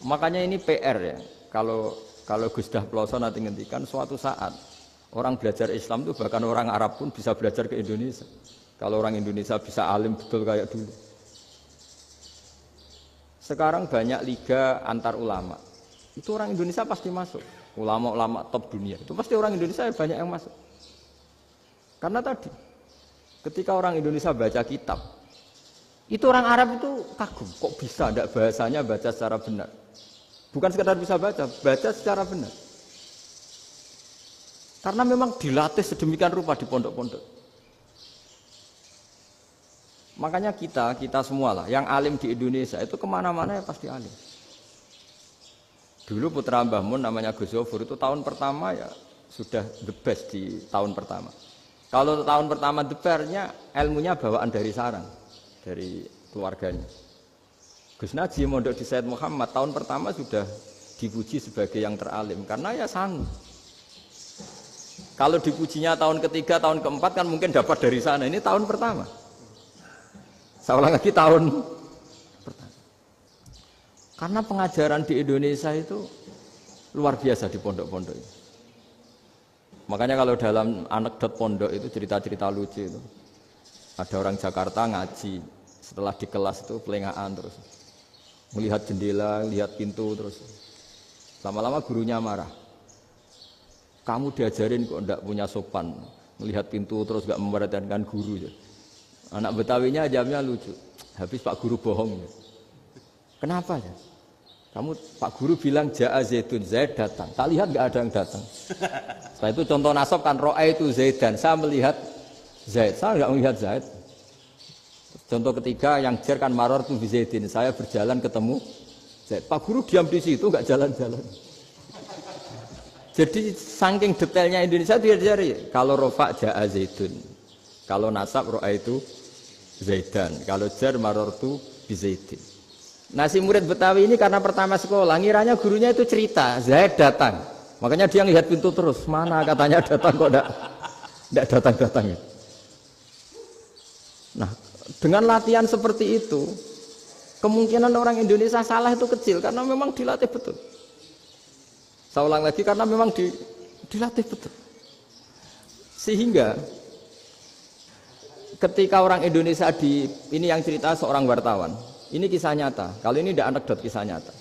Makanya ini PR ya. Kalau Gus Dah Ploso nanti ngendikan suatu saat orang belajar Islam itu bahkan orang Arab pun bisa belajar ke Indonesia. Kalau orang Indonesia bisa alim betul kayak dulu. Sekarang banyak liga antar ulama. Itu orang Indonesia pasti masuk. Ulama-ulama top dunia. Itu pasti orang Indonesia banyak yang masuk. Karena tadi, ketika orang Indonesia baca kitab, itu orang Arab itu kagum. Kok bisa tidak bahasanya baca secara benar? Bukan sekedar bisa baca secara benar. Karena memang dilatih sedemikian rupa di pondok-pondok. Makanya kita semua lah, yang alim di Indonesia itu kemana-mana ya pasti alim. Dulu putra Mbah Mun namanya Gus Zofur itu tahun pertama ya sudah the best di tahun pertama. Kalau tahun pertama the best-nya ilmunya bawaan dari sarang, dari keluarganya. Gus Najib mondok di Said Muhammad tahun pertama sudah dipuji sebagai yang teralim karena ya sanggup. Kalau dipujinya tahun ketiga, tahun keempat kan mungkin dapat dari sana. Ini tahun pertama. Saya ulang lagi tahun pertama. Karena pengajaran di Indonesia itu luar biasa di pondok-pondok ini. Makanya kalau dalam anekdot pondok itu cerita-cerita lucu itu. Ada orang Jakarta ngaji, setelah di kelas itu pelengahan terus. Melihat jendela, lihat pintu terus. Lama-lama gurunya marah. Kamu diajarin kok enggak punya sopan. Melihat pintu terus enggak memperhatikan guru. Anak Betawinya jamnya lucu. Habis Pak Guru bohong. Kenapa ya? Kamu Pak Guru bilang Ja'a Zaidun, Zaid datang. Tak lihat enggak ada yang datang. Setelah itu contoh nasab kan ro'a itu Zaidan. Saya melihat Zaid. Saya enggak melihat Zaid. Contoh ketiga yang jer kan maror tu bi Zaidin. Saya berjalan ketemu Zaid. Pak Guru diam di situ enggak jalan-jalan. Jadi saking detailnya Indonesia dia cari. Kalau rofa Ja'a Zaidun. Kalau nasab ro'a itu Zaidan, kalau jar marortu bi Zaidin. Nah si murid Betawi ini karena pertama sekolah, ngiranya gurunya itu cerita, Zaid datang. Makanya dia ngelihat pintu terus, mana katanya datang kok enggak datang-datang. Nah dengan latihan seperti itu, kemungkinan orang Indonesia salah itu kecil karena memang dilatih betul. Saya ulang lagi karena memang dilatih betul. Sehingga ketika orang Indonesia ini yang cerita seorang wartawan, ini kisah nyata. Kalau ini tidak anekdot, kisah nyata.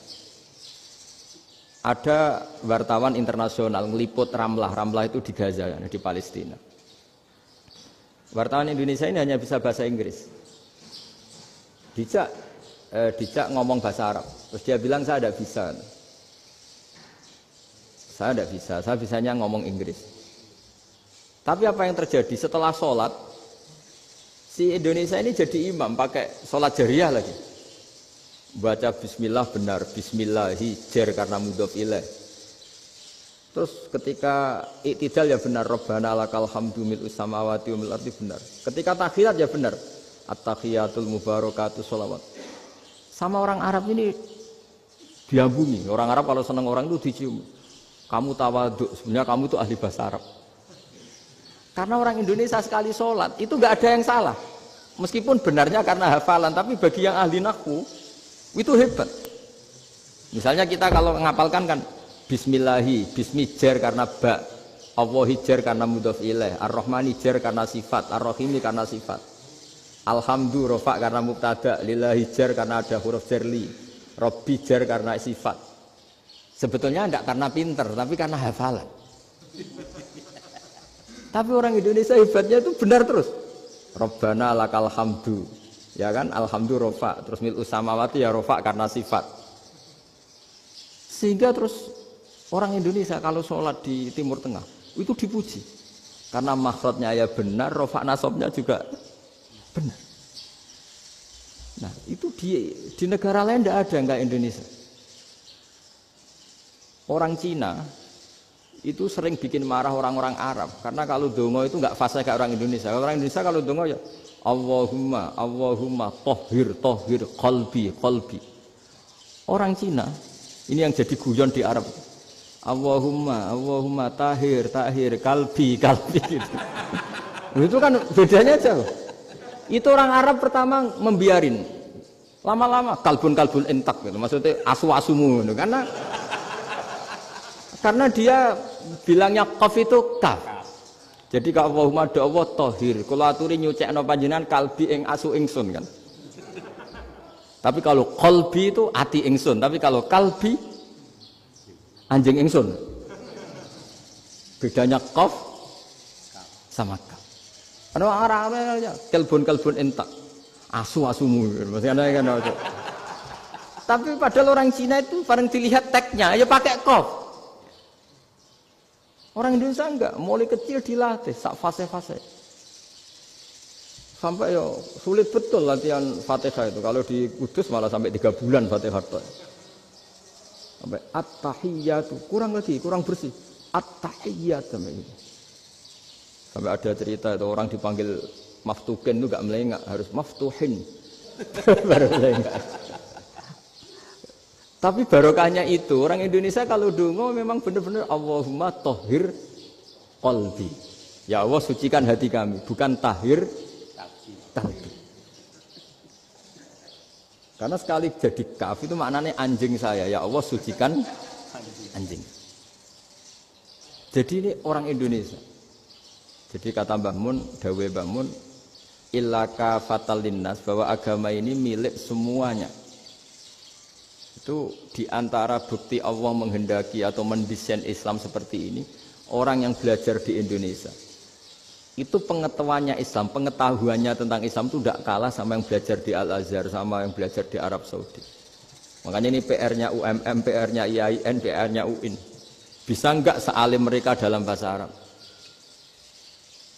Ada wartawan internasional ngeliput Ramlah itu di Gaza, di Palestina. Wartawan Indonesia ini hanya bisa bahasa Inggris. Dijak ngomong bahasa Arab. Terus dia bilang saya tidak bisa. Saya tidak bisa, saya bisanya ngomong Inggris. Tapi apa yang terjadi setelah sholat? Si Indonesia ini jadi imam pakai sholat jariyah lagi. Baca bismillah benar, bismillahi jar karena mudhof ilaih. Terus ketika iktidal ya benar, Rabbana lakal hamdu mil'us samawati wa mil'ul ardi benar. Ketika tahiyat ya benar, at-tahiyatul mubarakatuh sholawat. Sama orang Arab ini diambungi. Orang Arab kalau senang orang itu dicium. Kamu tawaduk, sebenarnya kamu itu ahli bahasa Arab. Karena orang Indonesia sekali sholat itu nggak ada yang salah, meskipun benarnya karena hafalan, tapi bagi yang ahli nahwu itu hebat. Misalnya kita kalau ngapalkan kan Bismillahi, Bismi jar karena ba, Allahi jar karena mudhof ilaih, Ar-Rahmani jar karena sifat, Ar-Rahimi karena sifat, Alhamdu rofa karena mubtada, Lillahi jar karena ada huruf jarli, Robbi jar karena sifat. Sebetulnya tidak karena pinter, tapi karena hafalan. Tapi orang Indonesia hebatnya itu benar terus. Rabbana lakal hamdu. Ya kan, alhamdu rofa. Terus mil'u samawati ya rofa karena sifat. Sehingga terus orang Indonesia kalau sholat di Timur Tengah itu dipuji. Karena makhrajnya ya benar, rofa nasobnya juga benar. Nah itu di negara lain tidak ada enggak Indonesia. Orang Cina itu sering bikin marah orang-orang Arab karena kalau dongo itu enggak fasih kayak orang Indonesia. Orang Indonesia kalau dongo ya Allahumma tohir qalbi. Orang Cina ini yang jadi guyon di Arab. Allahumma tahir kalbi gitu. Itu kan bedanya jauh. Itu orang Arab pertama membiarin. Lama-lama kalbun entak gitu. Maksudnya asu-asumu gitu. Karena dia bilangnya qaf itu kaf. Jadi kalau Allahumma do Allah tohir, kalau aturi nyucekno panjenengan kalbi ing asu ingsun kan. Tapi kalau qalbi itu ati ingsun, tapi kalau kalbi anjing ingsun. Bedanya qaf sama kaf. Ana Arab-Arab kalbun entak. Asu-asumu maksudnya kan itu. Tapi padahal orang Cina itu paling dilihat teksnya ya pakai qaf. Orang Indonesia enggak, mulai kecil dilatih sak fase-fase. Sampai ya sulit betul latihan Fatihah itu. Kalau di Kudus malah sampai 3 bulan Fatihah itu. Sampai at-tahiyyatu, kurang bersih. At-tahiyyatu sampai ada cerita itu orang dipanggil maftuhin itu enggak melengak, harus maftuhin. Baru melengak. Tapi barokahnya itu orang Indonesia kalau dongo memang benar-benar Allahumma tohir qalbi. Ya Allah sucikan hati kami, bukan tahir kalbi. Karena sekali jadi kaf itu maknanya anjing saya. Ya Allah sucikan anjing. Jadi ini orang Indonesia. Jadi kata Mbah Mun, dawuh Mbah Mun, illaka fatal linnas, bahwa agama ini milik semuanya. Itu diantara bukti Allah menghendaki atau mendesain Islam seperti ini, orang yang belajar di Indonesia itu pengetahuannya Islam, pengetahuannya tentang Islam itu tidak kalah sama yang belajar di Al-Azhar, sama yang belajar di Arab Saudi. Makanya ini PR-nya UMM, PR-nya IAIN, PR-nya UIN. Bisa enggak sealim mereka dalam bahasa Arab?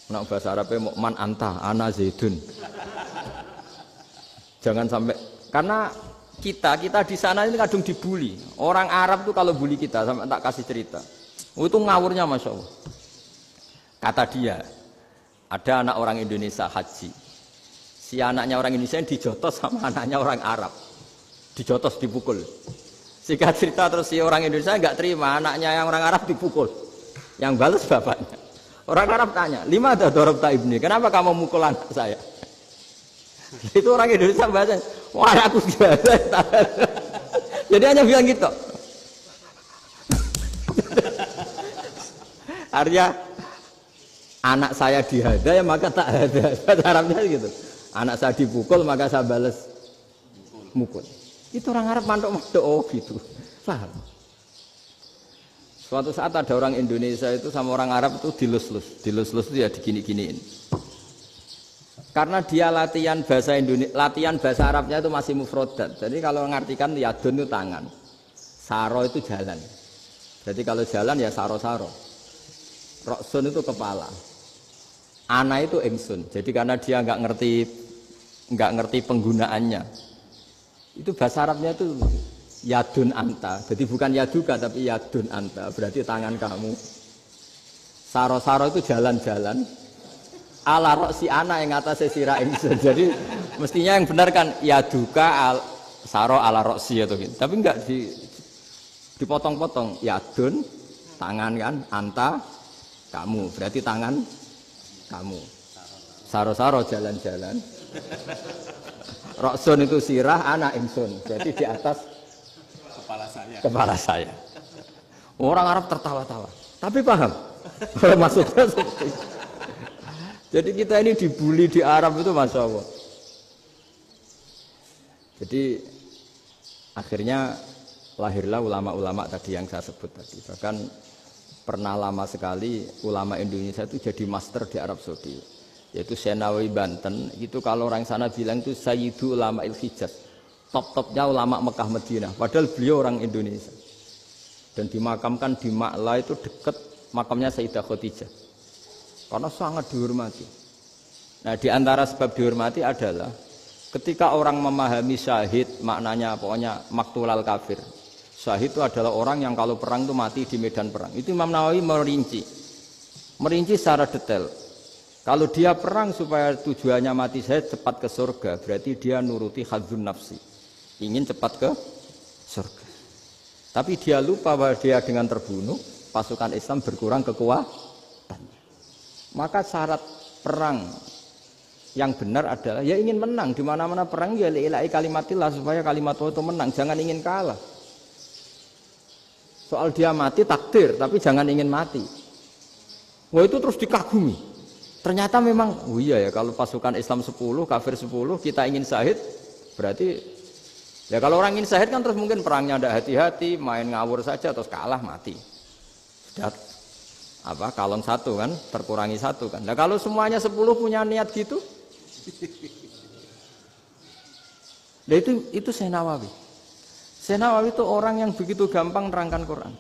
Nak bahasa Arabnya man anta, ana zaidun. Jangan sampai, karena kita di sana ini kadung dibully. Orang Arab tuh kalau bully kita, sampai tak kasih cerita. Itu ngawurnya Masya Allah. Kata dia, ada anak orang Indonesia haji. Si anaknya orang Indonesia dijotos sama anaknya orang Arab. Dijotos, dipukul. Singkat cerita terus si orang Indonesia enggak terima, anaknya yang orang Arab dipukul. Yang balas bapaknya. Orang Arab tanya, lima ada dorobta ibni, kenapa kamu mukul anak saya? Itu orang Indonesia bahasa, wah aku biasa. Jadi hanya bilang gitu. Artinya anak saya dihada ya maka tak ada. Bahasa Arabnya gitu. Anak saya dipukul maka saya balas mukul. Itu orang Arab mantuk-mantuk oh gitu. Paham? Suatu saat ada orang Indonesia itu sama orang Arab itu dilus-lus. Dilus-lus itu ya digini-giniin. Karena dia latihan bahasa Indonesia, latihan bahasa Arabnya itu masih mufrodat. Jadi kalau mengartikan yadun itu tangan, saro itu jalan. Jadi kalau jalan ya saro-saro. Roksun itu kepala. Ana itu ingsun. Jadi karena dia nggak ngerti penggunaannya. Itu bahasa Arabnya itu yadun anta. Jadi bukan yaduka tapi yadun anta. Berarti tangan kamu. Saro-saro itu jalan-jalan. Ala roksi ana yang atasnya sirah ingsun. Jadi mestinya yang benar kan yaduka saro ala roksi atau gitu. Tapi enggak dipotong-potong. Yadun tangan kan, anta kamu. Berarti tangan kamu. Saro-saro jalan-jalan. Roksun itu sirah, ana ingsun. Jadi di atas kepala saya. Orang Arab tertawa-tawa. Tapi paham. Maksudnya seperti itu. Jadi kita ini dibully di Arab itu Masya Allah. Jadi akhirnya lahirlah ulama-ulama tadi yang saya sebut tadi. Bahkan pernah lama sekali ulama Indonesia itu jadi master di Arab Saudi, yaitu Senawi Banten. Itu kalau orang sana bilang itu Sayyidu Ulama Il-Hijaz, top-topnya ulama Mekah Madinah, padahal beliau orang Indonesia dan dimakamkan di Ma'la, itu dekat makamnya Sayyidah Khadijah karena sangat dihormati. Nah, di antara sebab dihormati adalah ketika orang memahami syahid, maknanya pokoknya maktulal kafir. Syahid itu adalah orang yang kalau perang itu mati di medan perang. Itu Imam Nawawi merinci secara detail. Kalau dia perang supaya tujuannya mati syahid cepat ke surga, berarti dia nuruti hadzun nafsi, ingin cepat ke surga. Tapi dia lupa bahwa dia dengan terbunuh pasukan Islam berkurang kekuatannya. Maka syarat perang yang benar adalah ya ingin menang. Di mana-mana perang ya lillahi kalimatillah, supaya kalimat Allah itu menang, jangan ingin kalah. Soal dia mati takdir, tapi jangan ingin mati. Wah, itu terus dikagumi. Ternyata memang, oh iya ya, kalau pasukan Islam 10, kafir 10, kita ingin syahid, berarti ya kalau orang ingin syahid kan terus mungkin perangnya tidak hati-hati, main ngawur saja terus kalah mati. Sudah apa, kalong satu kan, terkurangi satu kan. Nah kalau semuanya 10 punya niat gitu, nah itu Syekh Nawawi. Syekh Nawawi itu orang yang begitu gampang nerangkan Quran.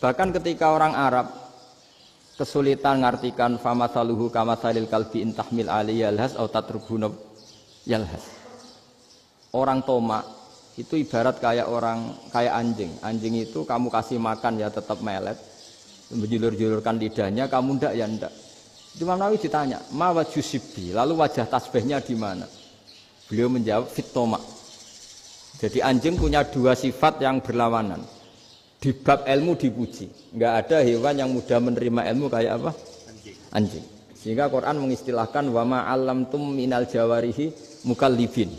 Bahkan ketika orang Arab kesulitan ngartikan famathaluhu kamathalil kalbi in tahmil alaihi yalhas aw tatrukhu yalhas. Orang tomak itu ibarat kayak anjing. Anjing itu kamu kasih makan ya tetap melet, menjulur-julurkan lidahnya, kamu ndak ya ndak. Imam Nawawi ditanya, "Ma wajhusibi?" Lalu wajah tasbihnya di mana? Beliau menjawab, "Fit tomak." Jadi anjing punya dua sifat yang berlawanan. Di bab ilmu dipuji. Enggak ada hewan yang mudah menerima ilmu kayak apa? Anjing. Sehingga Quran mengistilahkan wa ma 'allamtum minal jawarihi mukallibin.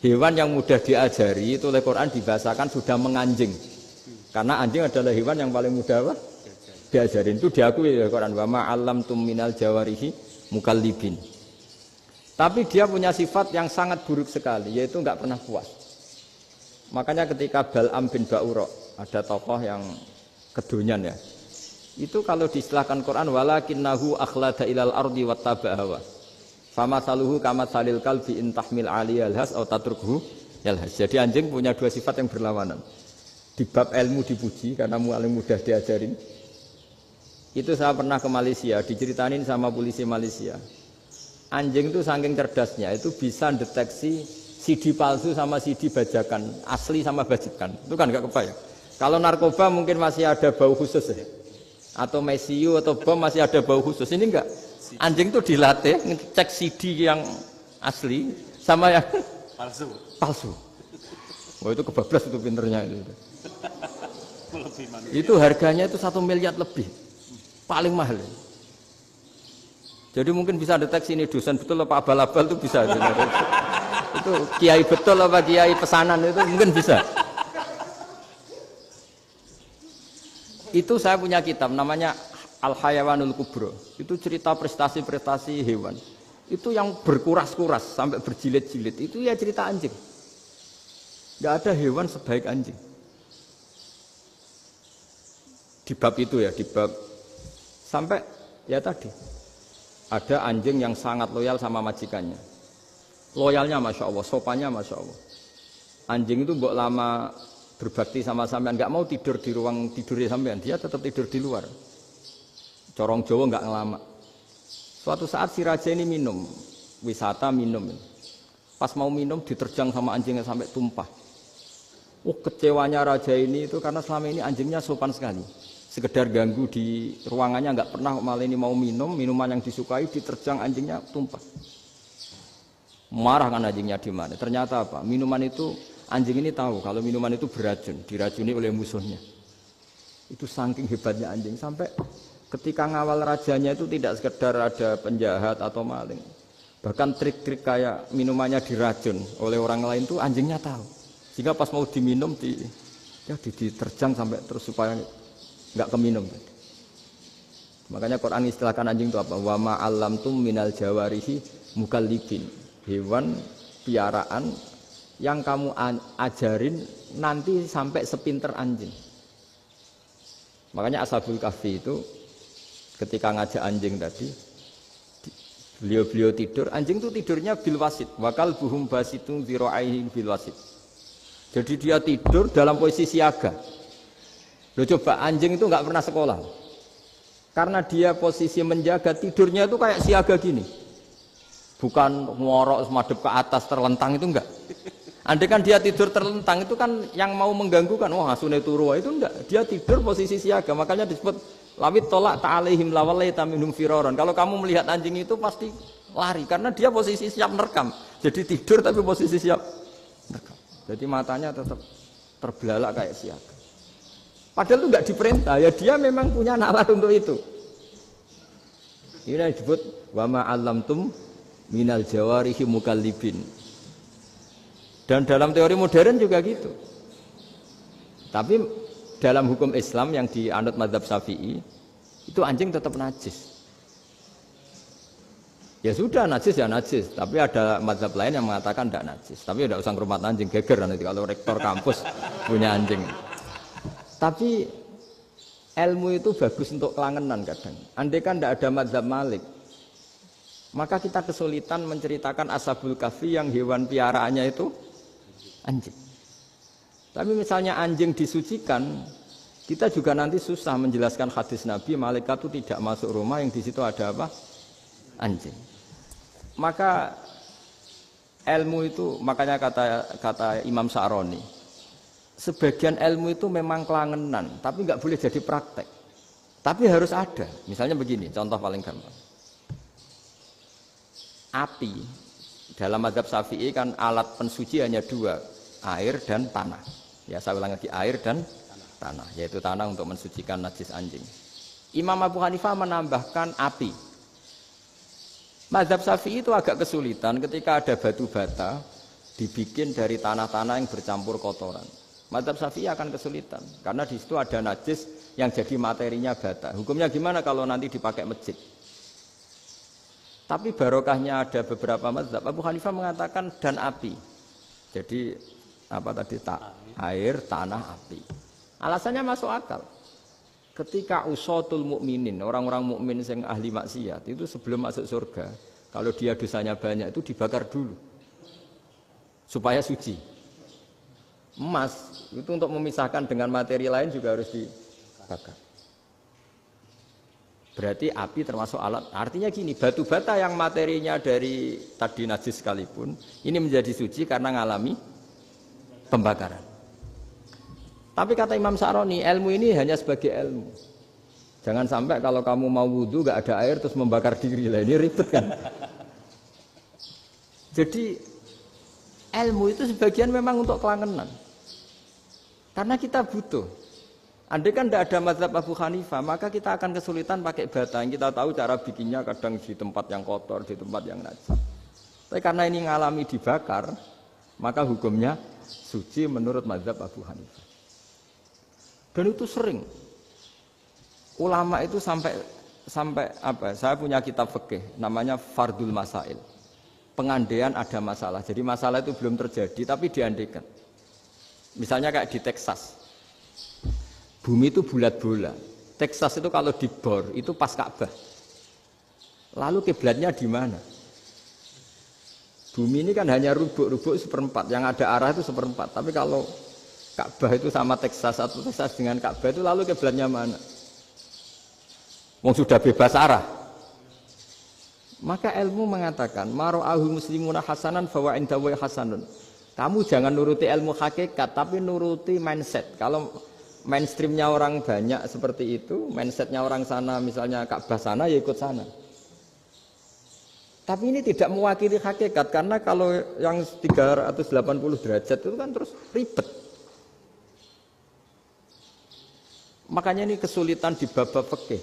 Hewan yang mudah diajari itu oleh Quran dibahasakan sudah menganjing. Karena anjing adalah hewan yang paling mudah apa? Diajarin. Itu diakui oleh Quran wa ma 'allamtum minal jawarihi mukallibin. Tapi dia punya sifat yang sangat buruk sekali, yaitu enggak pernah puas. Makanya ketika Bal'am bin Ba'ura, ada tokoh yang kedonyan ya, itu kalau diistilahkan Quran walakinnahu akhlada ilal ardi wattaba hawa famathaluhu kamathalil kalbi in tahmil alaihi yalhas aw tatrukhu yalhas. Jadi anjing punya dua sifat yang berlawanan. Di bab ilmu dipuji karena paling mudah diajarin. Itu saya pernah ke Malaysia, diceritain sama polisi Malaysia. Anjing itu saking cerdasnya itu bisa deteksi CD palsu sama CD bajakan, asli sama bajakan. Itu kan nggak kebayang. Kalau narkoba mungkin masih ada bau khusus ya. Atau mesiu atau bom masih ada bau khusus. Ini enggak. Anjing itu dilatih ngecek CD yang asli sama yang palsu. Wah, itu kebablas itu pinternya itu. Itu harganya itu 1 miliar lebih. Paling mahal. Jadi mungkin bisa deteksi ini dosen betul apa abal-abal itu bisa. Itu kiai betul apa kiai pesanan itu mungkin bisa. Itu saya punya kitab namanya Al-Hayawanul Kubro. Itu cerita prestasi-prestasi hewan. Itu yang berkuras-kuras sampai berjilid-jilid. Itu ya cerita anjing. Nggak ada hewan sebaik anjing. Di bab itu ya, di bab sampai ya tadi ada anjing yang sangat loyal sama majikannya. Loyalnya Masya Allah, sopannya Masya Allah. Anjing itu mbok lama berbakti sama sampean, nggak mau tidur di ruang tidurnya sampean, dia tetap tidur di luar. Corong Jawa nggak ngelama. Suatu saat si raja ini minum, wisata minum. Pas mau minum diterjang sama anjingnya sampai tumpah. Kecewanya raja ini itu karena selama ini anjingnya sopan sekali. Sekedar ganggu di ruangannya nggak pernah, malah ini mau minum, minuman yang disukai diterjang anjingnya tumpah. Marah kan anjingnya di mana? Ternyata apa? Minuman itu, anjing ini tahu kalau minuman itu beracun, diracuni oleh musuhnya. Itu saking hebatnya anjing sampai ketika ngawal rajanya itu tidak sekedar ada penjahat atau maling. Bahkan trik-trik kayak minumannya diracun oleh orang lain itu anjingnya tahu. Sehingga pas mau diminum diterjang sampai terus supaya nggak keminum. Makanya Quran istilahkan anjing itu apa? Wa ma 'allamtum minal jawarihi mukallibin. Hewan piaraan yang kamu ajarin nanti sampai sepinter anjing. Makanya Ashabul Kahfi itu ketika ngajak anjing tadi, beliau tidur, anjing itu tidurnya bil wasit, wakal buhum basitun zira'aihi bil wasit. Jadi dia tidur dalam posisi siaga. Loh coba anjing itu nggak pernah sekolah, karena dia posisi menjaga, tidurnya itu kayak siaga gini, bukan ngorok semadep ke atas terlentang, itu enggak. Andai kan dia tidur terlentang itu kan yang mau mengganggu kan, wah asune turu, itu enggak. Dia tidur posisi siaga, makanya disebut lawit tolak ta'alaihim lawalaita minhum firaron. Kalau kamu melihat anjing itu pasti lari karena dia posisi siap merekam. Jadi tidur tapi posisi siap merekam. Jadi matanya tetap terbelalak kayak siaga. Padahal itu enggak diperintah, ya dia memang punya nalar untuk itu. Ini yang disebut wa ma 'allamtum minal jawarihi mukallibin. Dan dalam teori modern juga gitu. Tapi dalam hukum Islam yang dianut mazhab Syafi'i, itu anjing tetap najis. Ya sudah najis ya najis, tapi ada mazhab lain yang mengatakan tidak najis. Tapi tidak usah ngrumat anjing, geger nanti kalau rektor kampus punya anjing. Tapi ilmu itu bagus untuk kelangenan kadang. Andai kan tidak ada mazhab Malik, maka kita kesulitan menceritakan Ashabul Kahfi yang hewan piaraannya itu anjing. Tapi misalnya anjing disucikan, kita juga nanti susah menjelaskan hadis Nabi malaikat itu tidak masuk rumah yang di situ ada apa? Anjing. Maka ilmu itu, makanya kata Imam Sa'roni, sebagian ilmu itu memang kelangenan, tapi nggak boleh jadi praktek. Tapi harus ada. Misalnya begini, contoh paling gampang. Api dalam mazhab Syafi'i kan alat pensuci hanya dua, air dan tanah. Ya saya ulang lagi, air dan tanah, yaitu tanah untuk mensucikan najis anjing. Imam Abu Hanifah menambahkan api. Mazhab Syafi'i itu agak kesulitan ketika ada batu bata dibikin dari tanah-tanah yang bercampur kotoran. Mazhab Syafi'i akan kesulitan karena di situ ada najis yang jadi materinya bata. Hukumnya gimana kalau nanti dipakai masjid? Tapi barokahnya ada beberapa mazhab. Abu Hanifah mengatakan dan api. Jadi apa tadi air, tanah, api. Alasannya masuk akal. Ketika usatul mukminin, orang-orang mukmin yang ahli maksiat itu sebelum masuk surga, kalau dia dosanya banyak itu dibakar dulu supaya suci. Emas itu untuk memisahkan dengan materi lain juga harus dibakar. Berarti api termasuk alat. Artinya gini, batu bata yang materinya dari tadi najis sekalipun, ini menjadi suci karena ngalami pembakaran. Tapi kata Imam Sa'roni, ilmu ini hanya sebagai ilmu. Jangan sampai kalau kamu mau wudu gak ada air terus membakar diri lah, ini ribet kan. Jadi ilmu itu sebagian memang untuk kelangenan. Karena kita butuh. Andai kan tidak ada mazhab Abu Hanifah, maka kita akan kesulitan pakai bata. Yang kita tahu cara bikinnya kadang di tempat yang kotor, di tempat yang najis. Tapi karena ini ngalami dibakar, maka hukumnya suci menurut mazhab Abu Hanifah. Dan itu sering. Ulama itu sampai apa? Saya punya kitab fikih namanya Fardul Masail. Pengandaian ada masalah. Jadi masalah itu belum terjadi tapi diandaikan. Misalnya kayak di Texas. Bumi itu bulat bola. Texas itu kalau dibor itu pas Ka'bah. Lalu kiblatnya di mana? Bumi ini kan hanya rubuk-rubuk seperempat. Yang ada arah itu seperempat. Tapi kalau Ka'bah itu sama Texas atau Texas dengan Ka'bah itu lalu kiblatnya mana? Wong sudah bebas arah. Maka ilmu mengatakan mara'ahul muslimuna hasanan fawa indahu hasanun. Kamu jangan nuruti ilmu hakikat tapi nuruti mindset. Kalau mainstreamnya orang banyak seperti itu, mindsetnya orang sana misalnya Ka'bah sana ya ikut sana. Tapi ini tidak mewakili hakikat karena kalau yang 380 derajat itu kan terus ribet. Makanya ini kesulitan di bab-bab fikih.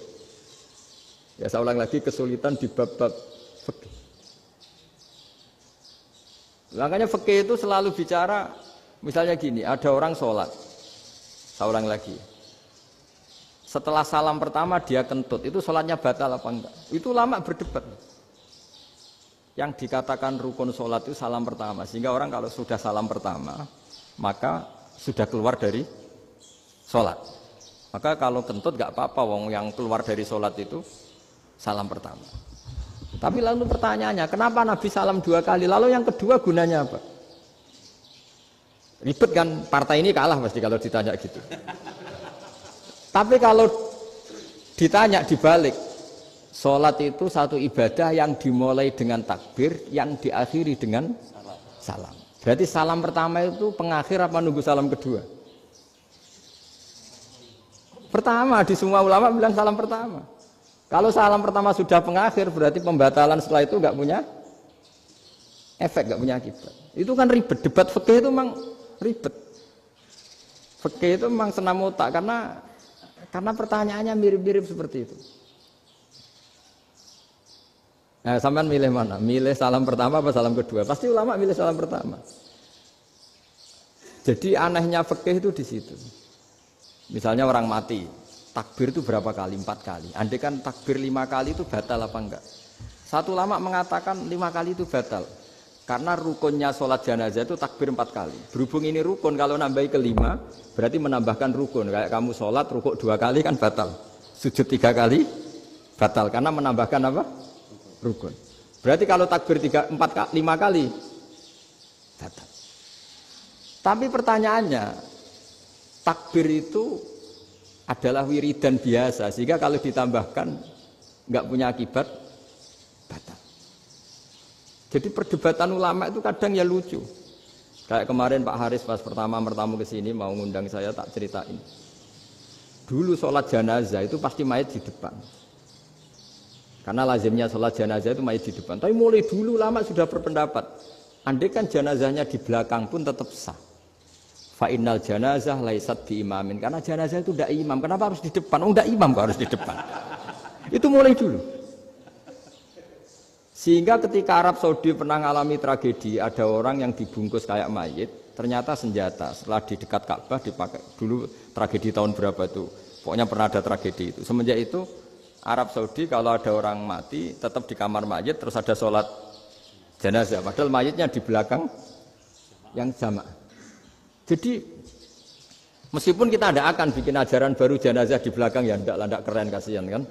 Ya saya ulang lagi, kesulitan di bab-bab fikih. Makanya fikih itu selalu bicara, misalnya gini, ada orang sholat. Saya ulang lagi. Setelah salam pertama dia kentut, itu sholatnya batal apa enggak? Itu lama berdebat. yang dikatakan rukun sholat itu salam pertama. Sehingga orang kalau sudah salam pertama, maka sudah keluar dari sholat. Maka kalau kentut gak apa-apa, wong yang keluar dari sholat itu salam pertama. Tapi lalu pertanyaannya, kenapa Nabi salam 2 kali? Lalu yang kedua gunanya apa? Ribet kan, partai ini kalah pasti kalau ditanya gitu. Tapi kalau ditanya dibalik, sholat itu satu ibadah yang dimulai dengan takbir, yang diakhiri dengan salam. Berarti salam pertama itu pengakhir apa nunggu salam kedua? Pertama, di semua ulama bilang salam pertama. Kalau salam pertama sudah pengakhir, berarti pembatalan setelah itu nggak punya efek, nggak punya akibat. Itu kan ribet. Debat fikih itu memang ribet. Fikih itu memang senam otak karena pertanyaannya mirip-mirip seperti itu. Nah, sampean milih mana? Milih salam pertama apa salam kedua? Pasti ulama milih salam pertama. Jadi anehnya fikih itu di situ. Misalnya orang mati, takbir itu berapa kali? 4 kali. Andai kan takbir 5 kali itu batal apa enggak? Satu ulama mengatakan 5 kali itu batal. Karena rukunnya sholat jenazah itu takbir 4 kali. Berhubung ini rukun, kalau nambahi ke 5, berarti menambahkan rukun. Kayak kamu sholat, rukuk 2 kali kan batal. Sujud 3 kali, batal. Karena menambahkan apa? Rukun. Berarti kalau takbir 5 kali, batal. Tapi pertanyaannya, takbir itu adalah wiridan biasa, sehingga kalau ditambahkan nggak punya akibat, batal. Jadi perdebatan ulama itu kadang ya lucu. Kayak kemarin Pak Haris pas pertama bertamu ke sini mau ngundang saya, tak ceritain. Dulu sholat jenazah itu pasti mayat di depan. Karena lazimnya sholat jenazah itu mayat di depan. Tapi mulai dulu ulama sudah berpendapat, andai kan jenazahnya di belakang pun tetap sah. Fa'innal janazah laisat bi imamin. Karena jenazah itu tidak imam. Kenapa harus di depan? Oh, tidak imam kok harus di depan. Itu mulai dulu. Sehingga ketika Arab Saudi pernah mengalami tragedi, ada orang yang dibungkus kayak mayit, ternyata senjata. Setelah di dekat Ka'bah dipakai. Dulu tragedi tahun berapa itu? Pokoknya pernah ada tragedi itu. Semenjak itu Arab Saudi kalau ada orang mati tetap di kamar mayit, terus ada sholat jenazah. Padahal mayitnya di belakang yang jamaah. Jadi meskipun kita tidak akan bikin ajaran baru jenazah di belakang, ya tidak keren, kasihan kan.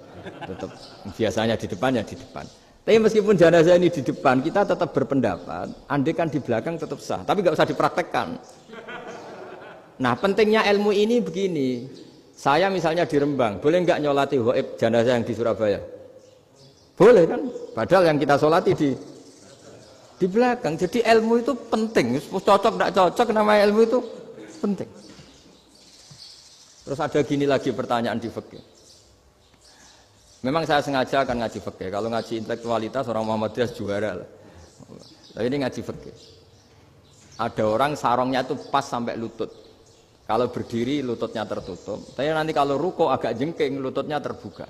Tetap biasanya di depan ya di depan. Tapi meskipun jenazah ini di depan, kita tetap berpendapat andai kan di belakang tetap sah, tapi nggak usah dipraktekkan. Nah, pentingnya ilmu ini begini. Saya misalnya di Rembang, boleh nggak nyolati ghaib jenazah yang di Surabaya? Boleh kan? Padahal yang kita solati di belakang. Jadi ilmu itu penting. Cocok tidak cocok, namanya ilmu itu penting. Terus ada gini lagi pertanyaan di fikih. Memang saya sengaja akan ngaji fikih. Kalau ngaji intelektualitas orang Muhammadiyah juara lah. Tapi ini ngaji fikih. Ada orang sarongnya itu pas sampai lutut. Kalau berdiri lututnya tertutup. Tapi nanti kalau ruko agak jengking lututnya terbuka.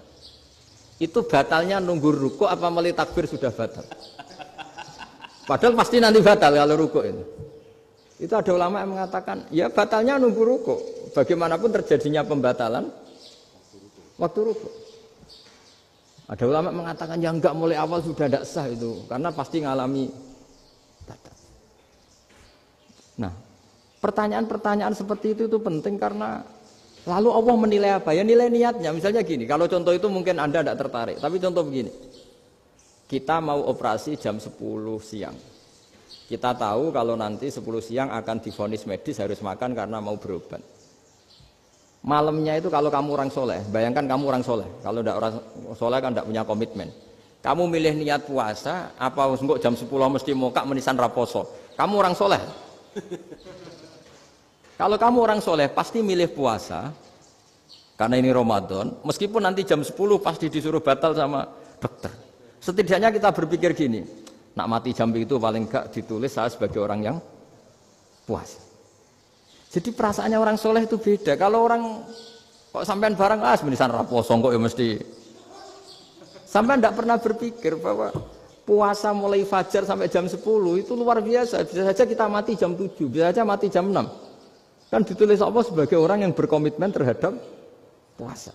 Itu batalnya nunggu ruko apa mulai takbir sudah batal? Padahal pasti nanti batal kalau ruko ini. Itu ada ulama yang mengatakan, ya batalnya nunggu ruko. Bagaimanapun terjadinya pembatalan waktu ruko. Ada ulama mengatakan, ya enggak mulai awal sudah tidak sah itu. Karena pasti ngalami batal. Nah, pertanyaan-pertanyaan seperti itu penting karena lalu Allah menilai apa? Ya nilai niatnya. Misalnya gini, kalau contoh itu mungkin Anda tidak tertarik. Tapi contoh begini. Kita mau operasi jam 10 siang. Kita tahu kalau nanti 10 siang akan divonis medis harus makan karena mau berobat. Malamnya itu kalau kamu orang soleh, bayangkan kamu orang soleh. Kalau tidak orang soleh kan tidak punya komitmen. Kamu milih niat puasa, apa enggak jam 10 mesti mokak menisan raposo. Kamu orang soleh. Kalau kamu orang soleh pasti milih puasa karena ini Ramadan. Meskipun nanti jam 10 pasti disuruh batal sama dokter. Setidaknya kita berpikir gini, nak mati jam itu paling enggak ditulis saya sebagai orang yang puasa. Jadi perasaannya orang soleh itu beda. Kalau orang kok sampean barang menisan raposo kok ya mesti. Sampean tidak pernah berpikir bahwa puasa mulai fajar sampai jam 10 itu luar biasa. Bisa saja kita mati jam 7, bisa saja mati jam 6. Kan ditulis Allah sebagai orang yang berkomitmen terhadap puasa.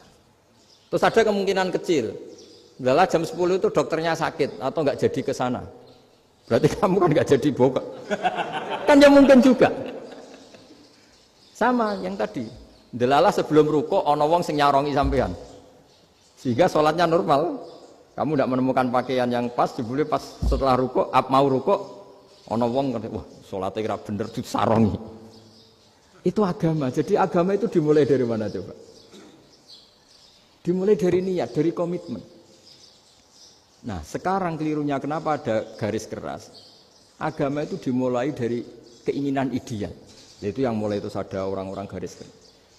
Terus ada kemungkinan kecil. Adalah jam 10 itu dokternya sakit atau enggak jadi ke sana. Berarti kamu kan nggak jadi bokok. Kan ya mungkin juga. Sama yang tadi. Delala sebelum ruko ana wong sing nyarongi sampean. Sehingga sholatnya normal. Kamu tidak menemukan pakaian yang pas, jebule pas setelah ruko, mau ruko, ana wong ngerti, wah sholatnya kira bener disarongi. Itu agama. Jadi agama itu dimulai dari mana coba? Dimulai dari niat, dari komitmen. Nah, sekarang kelirunya kenapa ada garis keras? Agama itu dimulai dari keinginan ideal. Yaitu yang mulai itu ada orang-orang garis keras.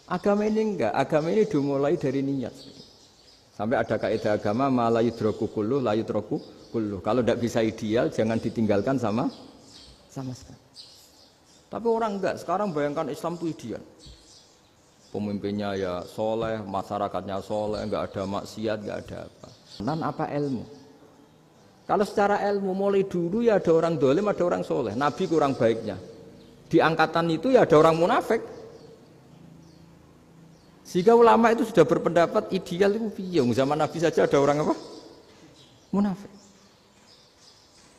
Agama ini enggak, agama ini dimulai dari niat. Sampai ada kaidah agama ma la yudraku kullu la yudraku kullu. Kalau tidak bisa ideal jangan ditinggalkan sama sekali. Tapi orang enggak, sekarang bayangkan Islam itu ideal. Pemimpinnya ya soleh, masyarakatnya soleh, enggak ada maksiat, enggak ada apa. Nan apa ilmu? Kalau secara ilmu mulai dulu ya ada orang dolim, ada orang soleh. Nabi kurang baiknya. Di angkatan itu ya ada orang munafik. Sehingga ulama itu sudah berpendapat ideal itu piye. Zaman Nabi saja ada orang apa? Munafik.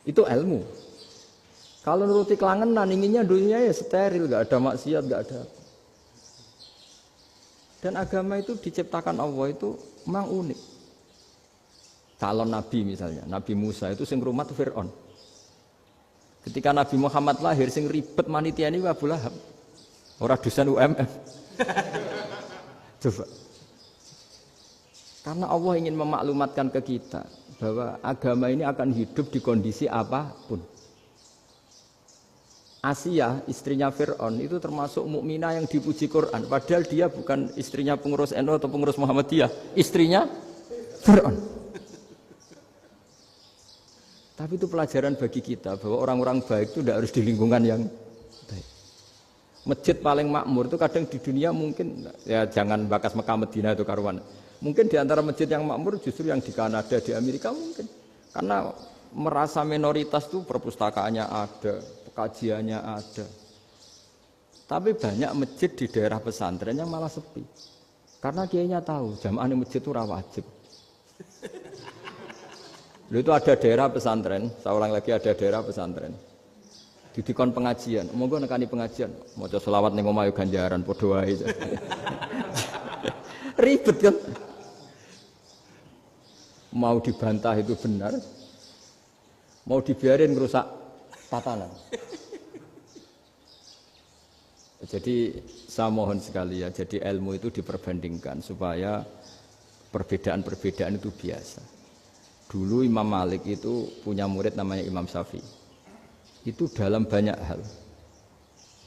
Itu ilmu. Kalau nuruti kelangenan, inginnya dunia ya steril, nggak ada maksiat, nggak ada. Dan agama itu diciptakan Allah itu memang unik. Calon Nabi misalnya, Nabi Musa itu sing rumat Fir'aun. Ketika Nabi Muhammad lahir, sing ribet manitia ini Abu Lahab. Orang dosen UMM. Coba. Karena Allah ingin memaklumatkan ke kita bahwa agama ini akan hidup di kondisi apapun. Asia, istrinya Fir'aun, itu termasuk mukminah yang dipuji Quran. Padahal dia bukan istrinya pengurus NU atau pengurus Muhammadiyah. Istrinya Fir'aun. Tapi itu pelajaran bagi kita bahwa orang-orang baik itu tidak harus di lingkungan yang baik. Masjid paling makmur itu kadang di dunia mungkin, ya jangan bakas Mekah Medina itu karuan. Mungkin di antara masjid yang makmur justru yang di Kanada, di Amerika mungkin. Karena merasa minoritas itu perpustakaannya ada, kajiannya ada. Tapi banyak masjid di daerah pesantren yang malah sepi. Karena kiainya tahu jamaah di masjid itu wajib. Itu ada daerah pesantren, saya ulang lagi ada daerah pesantren. Didikon pengajian, monggo nekani pengajian, maca selawat ning omah yo ganjaran padha wae. Ribet kan? Mau dibantah itu benar. Mau dibiarin merusak tatanan. Jadi saya mohon sekali ya, jadi ilmu itu diperbandingkan supaya perbedaan-perbedaan itu biasa. Dulu Imam Malik itu punya murid namanya Imam Syafi'i. Itu dalam banyak hal.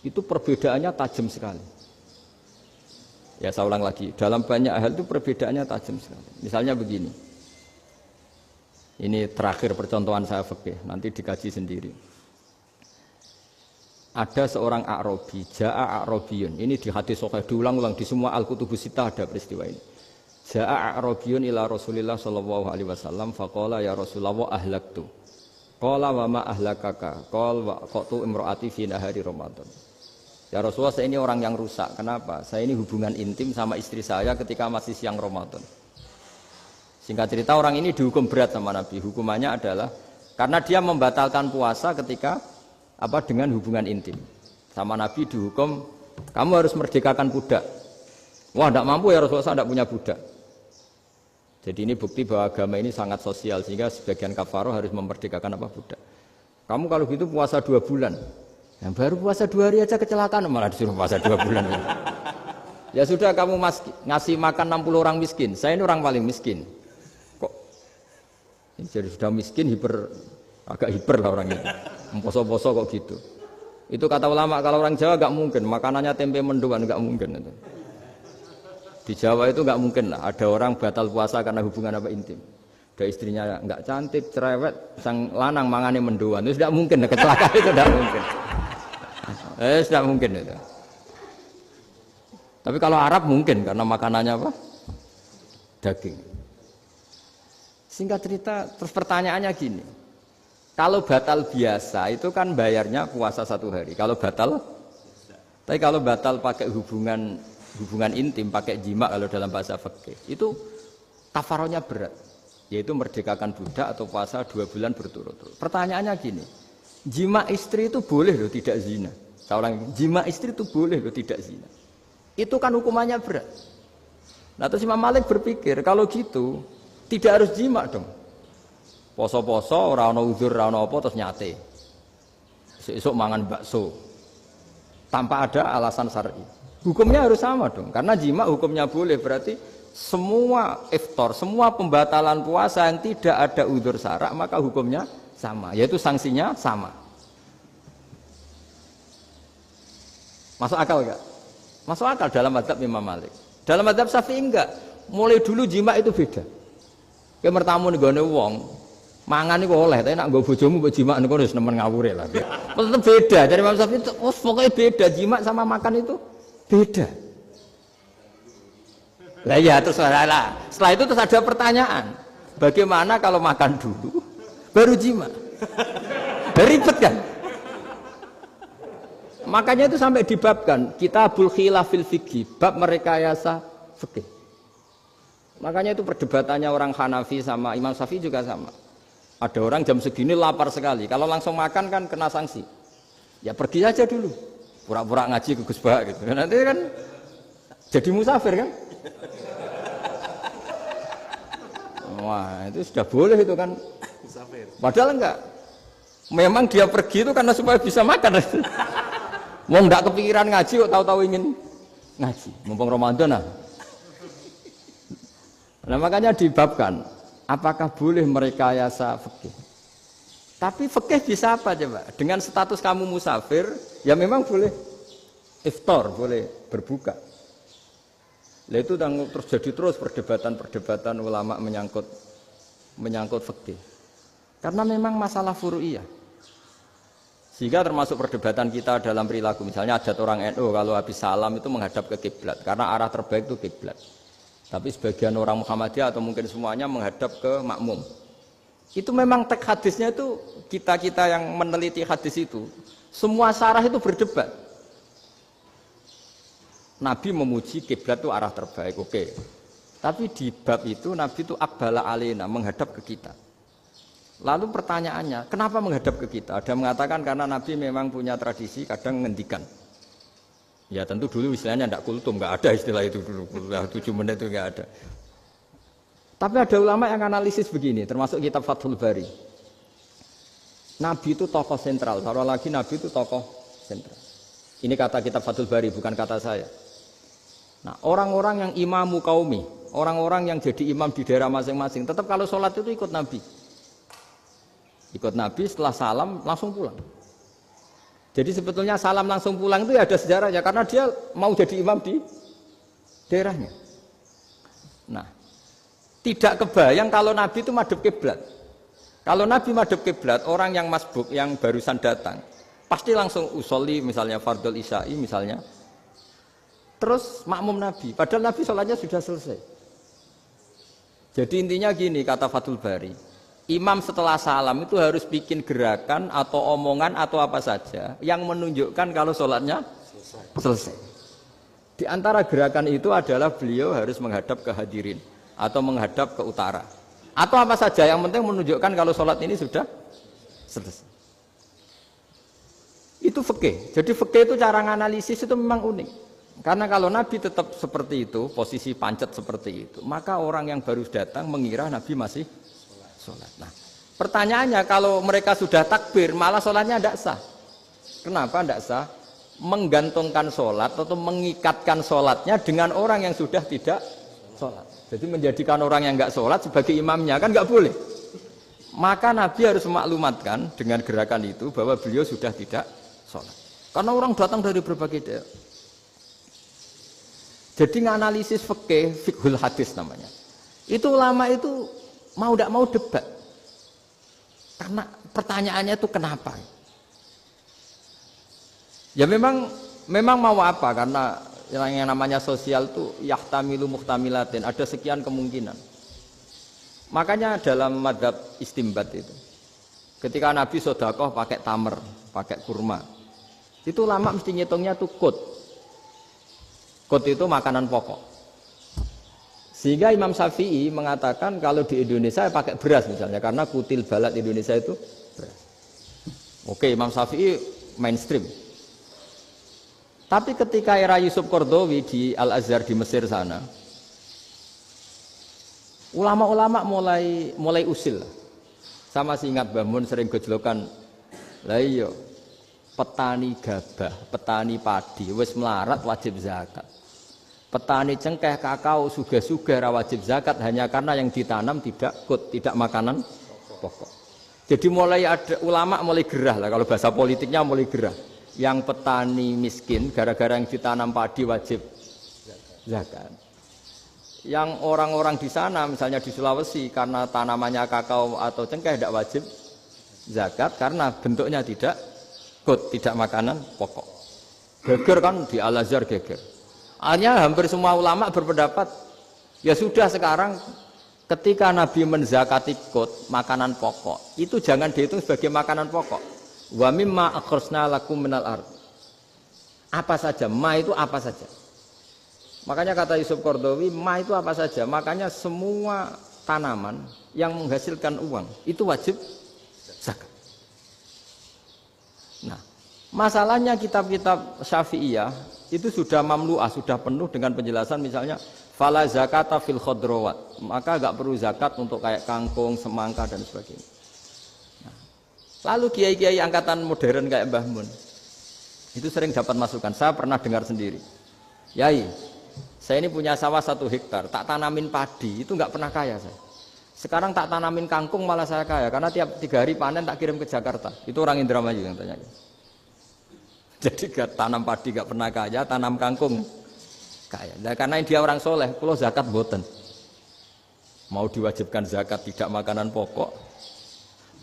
Itu perbedaannya tajam sekali. Ya saya ulang lagi, dalam banyak hal itu perbedaannya tajam sekali. Misalnya begini. Ini terakhir percontohan saya fikih, nanti dikaji sendiri. Ada seorang A'rabi, Ja'a A'rabiyun. Ini di hadis sahih diulang-ulang di semua Al-Kutubus Sittah ada peristiwa ini. Ja'a A'rabiyun ila Rasulillah sallallahu alaihi wasallam faqala ya Rasulullah ahlaktu. Qala wa ma ahlakaka? Qala wa qatu imraati fi nahari Ramadan. Ya Rasulullah, saya ini orang yang rusak. Kenapa? Saya ini hubungan intim sama istri saya ketika masih siang Ramadan. Singkat cerita orang ini dihukum berat sama Nabi. Hukumannya adalah karena dia membatalkan puasa ketika dengan hubungan intim. Sama Nabi dihukum, kamu harus merdekakan budak. Wah, tidak mampu ya Rasulullah, saya tidak punya budak. Jadi ini bukti bahwa agama ini sangat sosial sehingga sebagian kafaroh harus memerdekakan budak. Kamu kalau gitu puasa 2 bulan. Yang baru puasa 2 hari aja kecelakaan malah disuruh puasa 2 bulan. Ya sudah kamu ngasih makan 60 orang miskin. Saya ini orang paling miskin. Kok ini jadi sudah miskin agak hiper lah orangnya. Poso-poso kok gitu. Itu kata ulama kalau orang Jawa enggak mungkin makanannya tempe mendoan enggak mungkin itu. Di Jawa itu enggak mungkin lah ada orang batal puasa karena hubungan intim. Ada istrinya enggak cantik, cerewet, sang lanang mangane mendoan. Itu tidak mungkin, kecelakaan itu tidak mungkin. Tidak mungkin itu. Tapi kalau Arab mungkin karena makanannya daging. Singkat cerita, terus pertanyaannya gini. Kalau batal biasa itu kan bayarnya puasa 1 hari. Kalau batal, tapi kalau batal pakai hubungan intim, pakai jima kalau dalam bahasa fikih, itu kafarohnya berat, yaitu merdekakan budak atau puasa 2 bulan berturut-turut. Pertanyaannya gini, Jima istri itu boleh loh tidak zina. Seorang jima istri itu boleh loh tidak zina. Itu kan hukumannya berat. Nah terus Imam Malik berpikir kalau gitu tidak harus jima dong. Poso-poso ora ana uzur ora ana apa terus nyate. Esuk mangan bakso tanpa ada alasan syar'i. Hukumnya harus sama dong. Karena jima hukumnya boleh berarti semua iftar, semua pembatalan puasa yang tidak ada uzur syara' maka hukumnya sama, yaitu sanksinya sama. Masuk akal enggak? Masuk akal dalam mazhab Imam Malik. Dalam mazhab Syafi'i enggak. Mulai dulu jima itu beda. Kayak mertamu nih gone wong, mangan iku oleh, tapi nak nggo bojomu mbok jima niku wis nemen ngawure lah. Tetep beda. Dari Imam Syafi'i itu pokoknya beda, jima sama makan itu beda. Lah ya terus setelah itu terus ada pertanyaan. Bagaimana kalau makan dulu baru jima? Ribet kan? Makanya itu sampai dibabkan Kitabul Khilafil Fiqhi, bab merekayasa fikih. Makanya itu perdebatannya orang Hanafi sama Imam Syafi'i juga sama. Ada orang jam segini lapar sekali, kalau langsung makan kan kena sanksi. Ya pergi aja dulu, pura-pura ngaji ke Gus Bah gitu. Nanti kan jadi musafir kan? Wah itu sudah boleh itu kan? Padahal enggak. Memang dia pergi itu karena supaya bisa makan. Mau nggak kepikiran ngaji kok tahu-tahu ingin ngaji. Mumpung Ramadan nah. Nah makanya dibabkan. Apakah boleh merekayasa fikih? Tapi fikih bisa apa coba? Dengan status kamu musafir, ya memang boleh iftar, boleh berbuka. Lah itu terjadi terus perdebatan ulama menyangkut fikih. Karena memang masalah furu'iyah. Sehingga termasuk perdebatan kita dalam perilaku. Misalnya adat orang NU kalau habis salam itu menghadap ke kiblat karena arah terbaik itu kiblat. Tapi sebagian orang Muhammadiyah atau mungkin semuanya menghadap ke makmum. Itu memang teks hadisnya itu kita yang meneliti hadis itu semua syarah itu berdebat. Nabi memuji kiblat itu arah terbaik, oke. Tapi di bab itu Nabi itu aqbala alaina, menghadap ke kita. Lalu pertanyaannya, kenapa menghadap ke kita? Ada mengatakan karena Nabi memang punya tradisi kadang ngendikan. Ya tentu dulu istilahnya tidak kultum, nggak ada istilah itu dulu. 7 menit itu nggak ada. Tapi ada ulama yang analisis begini, termasuk kitab Fathul Bari. Nabi itu tokoh sentral, taruh lagi Nabi itu tokoh sentral. Ini kata kitab Fathul Bari, bukan kata saya. Nah orang-orang yang imamu qaumi, orang-orang yang jadi imam di daerah masing-masing, tetap kalau sholat itu ikut Nabi. Ikut Nabi setelah salam langsung pulang. Jadi sebetulnya salam langsung pulang itu ya ada sejarahnya karena dia mau jadi imam di daerahnya. Nah, tidak kebayang kalau Nabi itu madhep kiblat. Kalau Nabi madhep kiblat, orang yang masbuk yang barusan datang pasti langsung usolli misalnya fardhu isya'i misalnya. Terus makmum Nabi, padahal Nabi sholatnya sudah selesai. Jadi intinya gini kata Fathul Bari. Imam setelah salam itu harus bikin gerakan atau omongan atau apa saja yang menunjukkan kalau sholatnya selesai. Di antara gerakan itu adalah beliau harus menghadap ke hadirin atau menghadap ke utara. Atau apa saja yang penting menunjukkan kalau sholat ini sudah selesai. Itu fikih. Jadi fikih itu cara menganalisis itu memang unik. Karena kalau Nabi tetap seperti itu, posisi pancet seperti itu, maka orang yang baru datang mengira Nabi masih sholat. Nah, pertanyaannya kalau mereka sudah takbir, malah sholatnya tidak sah. Kenapa tidak sah? Menggantungkan sholat atau mengikatkan sholatnya dengan orang yang sudah tidak sholat. Jadi menjadikan orang yang nggak sholat sebagai imamnya kan nggak boleh. Maka Nabi harus memaklumatkan dengan gerakan itu bahwa beliau sudah tidak sholat. Karena orang datang dari berbagai daerah. Jadi nganalisis fikih, fiqhul hadis namanya. Itu ulama itu mau tidak mau debat. Karena pertanyaannya itu kenapa? Ya memang mau apa? Karena yang namanya sosial itu yahtamilu muhtamilatin, ada sekian kemungkinan. Makanya dalam madhab istimbat itu, ketika Nabi sedekah pakai tamer, pakai kurma, itu ulama mesti ngitungnya tuh kut. Kut itu makanan pokok. Sehingga Imam Syafi'i mengatakan kalau di Indonesia pakai beras misalnya, karena kutil balad Indonesia itu beras. Oke, Imam Syafi'i mainstream. Tapi ketika era Yusuf Qaradawi di Al-Azhar di Mesir sana, ulama-ulama mulai usil. Sama sih ingat Mbah Mun sering gojlokan, lah iya petani gabah, petani padi wis melarat wajib zakat. Petani cengkeh, kakao, sugih-sugih ra wajib zakat hanya karena yang ditanam tidak makanan pokok. Jadi mulai ada ulama mulai gerah lah, kalau bahasa politiknya mulai gerah. Yang petani miskin gara-gara yang ditanam padi wajib zakat. Yang orang-orang di sana misalnya di Sulawesi karena tanamannya kakao atau cengkeh tidak wajib zakat karena bentuknya tidak makanan pokok. Geger kan di Al-Azhar geger. Akhirnya hampir semua ulama berpendapat ya sudah sekarang ketika Nabi menzakati makanan pokok itu jangan dihitung sebagai makanan pokok. Wa mimma akhrajna lakum minal ard. Apa saja, ma itu apa saja. Makanya kata Yusuf Qaradawi, ma itu apa saja. Makanya semua tanaman yang menghasilkan uang itu wajib zakat. Nah, masalahnya kitab-kitab Syafi'iyah itu sudah mamlu'ah, sudah penuh dengan penjelasan misalnya fala zakata fil khadrawat. Maka enggak perlu zakat untuk kayak kangkung, semangka dan sebagainya. Nah, lalu kiai-kiai angkatan modern kayak Mbah Mun itu sering dapat masukan. Saya pernah dengar sendiri. Yai, saya ini punya sawah 1 hektar, tak tanamin padi, itu nggak pernah kaya saya. Sekarang tak tanamin kangkung malah saya kaya, karena tiap 3 hari panen tak kirim ke Jakarta. Itu orang Indramayu yang tanya. Jadi gak tanam padi nggak pernah kaya, tanam kangkung kaya. Nah, karena dia orang soleh, kalau zakat boten. Mau diwajibkan zakat tidak makanan pokok,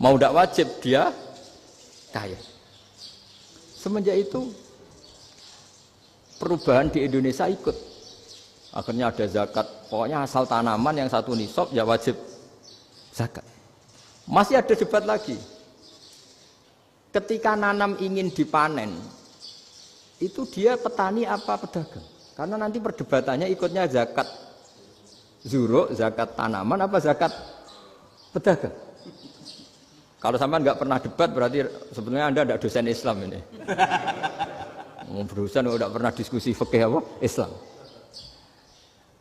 mau tidak wajib dia kaya. Semenjak itu perubahan di Indonesia ikut. Akhirnya ada zakat, pokoknya asal tanaman yang 1 nisab ya wajib zakat. Masih ada debat lagi. Ketika nanam ingin dipanen, itu dia petani apa pedagang? Karena nanti perdebatannya ikutnya zakat zuruk, zakat tanaman apa zakat pedagang. Kalau sampean nggak pernah debat berarti sebenarnya Anda tidak dosen Islam ini. Berusaha tidak pernah diskusi fikih apa Islam.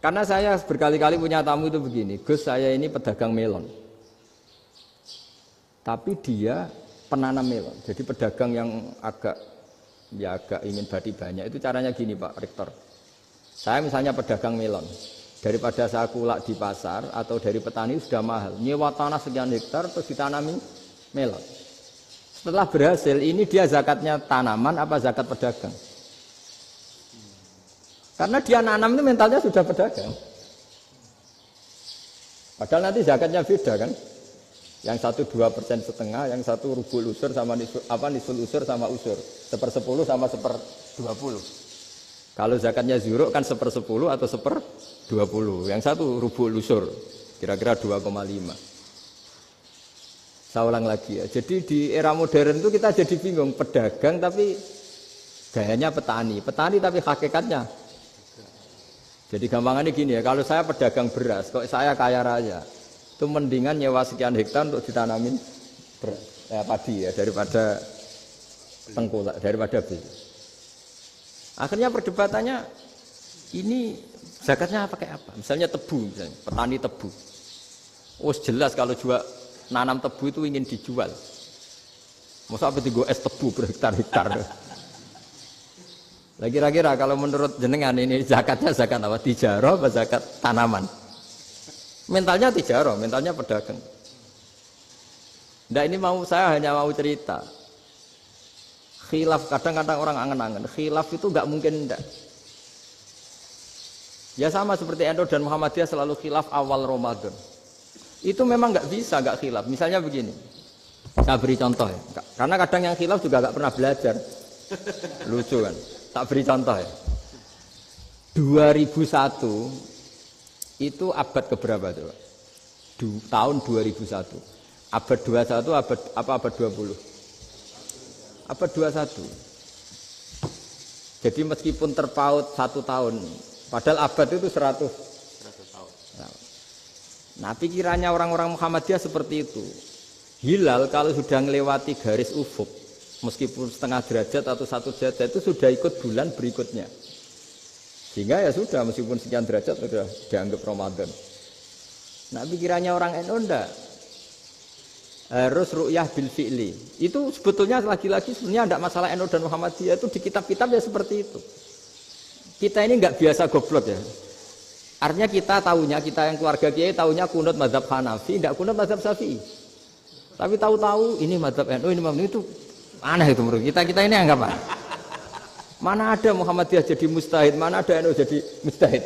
Karena saya berkali-kali punya tamu itu begini, Gus saya ini pedagang melon. Tapi dia penanam melon. Jadi pedagang yang agak ingin badi banyak itu caranya gini Pak Rektor. Saya misalnya pedagang melon. Daripada saya kulak di pasar atau dari petani sudah mahal. Nyewa tanah sekian hektar terus ditanami melon. Setelah berhasil ini dia zakatnya tanaman apa zakat pedagang? Karena dia nanam itu mentalnya sudah pedagang. Padahal nanti zakatnya beda kan? Yang 1,2% yang satu rubul usur sama nisul usur sama usur. 1/10 sama 1/20. Kalau zakatnya zuruk kan 1/10 atau 1/20. Yang satu rubul usur, kira-kira 2,5. Saya ulang lagi ya. Jadi di era modern itu kita jadi bingung, pedagang tapi gayanya petani. Petani tapi hakikatnya. Jadi gampangannya gini ya, kalau saya pedagang beras, kok saya kaya raya, itu mendingan nyewa sekian hektar untuk ditanamin beras, padi ya, daripada tengkulak, daripada beli. Akhirnya perdebatannya, ini zakatnya pakai apa? Misalnya tebu, misalnya, petani tebu. Oh jelas kalau nanam tebu itu ingin dijual. Masa apa tiga es tebu berhektar-hektar. Lah kira-kira kalau menurut jenengan ini zakatnya zakat apa? Tijarah apa zakat tanaman? Mentalnya tijarah, mentalnya pedagang. Nah ini saya hanya mau cerita. Khilaf kadang-kadang orang angen-angen. Khilaf itu enggak mungkin enggak. Ya sama seperti NU dan Muhammadiyah selalu khilaf awal Ramadan. Itu memang enggak bisa enggak khilaf. Misalnya begini. Saya beri contoh ya. Karena kadang yang khilaf juga enggak pernah belajar. Lucu kan? Tak beri contoh ya. 2001 itu abad keberapa coba? Tahun 2001. Abad 21 abad 20? Abad 21. Jadi meskipun terpaut 1 tahun, padahal abad itu 100 tahun. Nah, pikirannya orang-orang Muhammadiyah seperti itu. Hilal kalau sudah melewati garis ufuk, meskipun setengah derajat atau 1 derajat itu sudah ikut bulan berikutnya. Sehingga ya sudah meskipun sekian derajat sudah dianggap Ramadan. Nah pikirannya orang NU enggak. Harus ru'yah bil fi'li. Itu sebetulnya lagi-lagi sebenarnya enggak masalah NU dan Muhammadiyah, itu di kitab-kitab ya seperti itu. Kita ini enggak biasa goblok ya. Artinya kita yang keluarga kiai tahunya kunut mazhab Hanafi, enggak kunut mazhab Syafi'i. Tapi tahu-tahu ini mazhab NU, ini mazhab itu aneh itu menurut kita ini anggap apa? Mana ada Muhammadiyah jadi mustahid, mana ada NU jadi mustahid.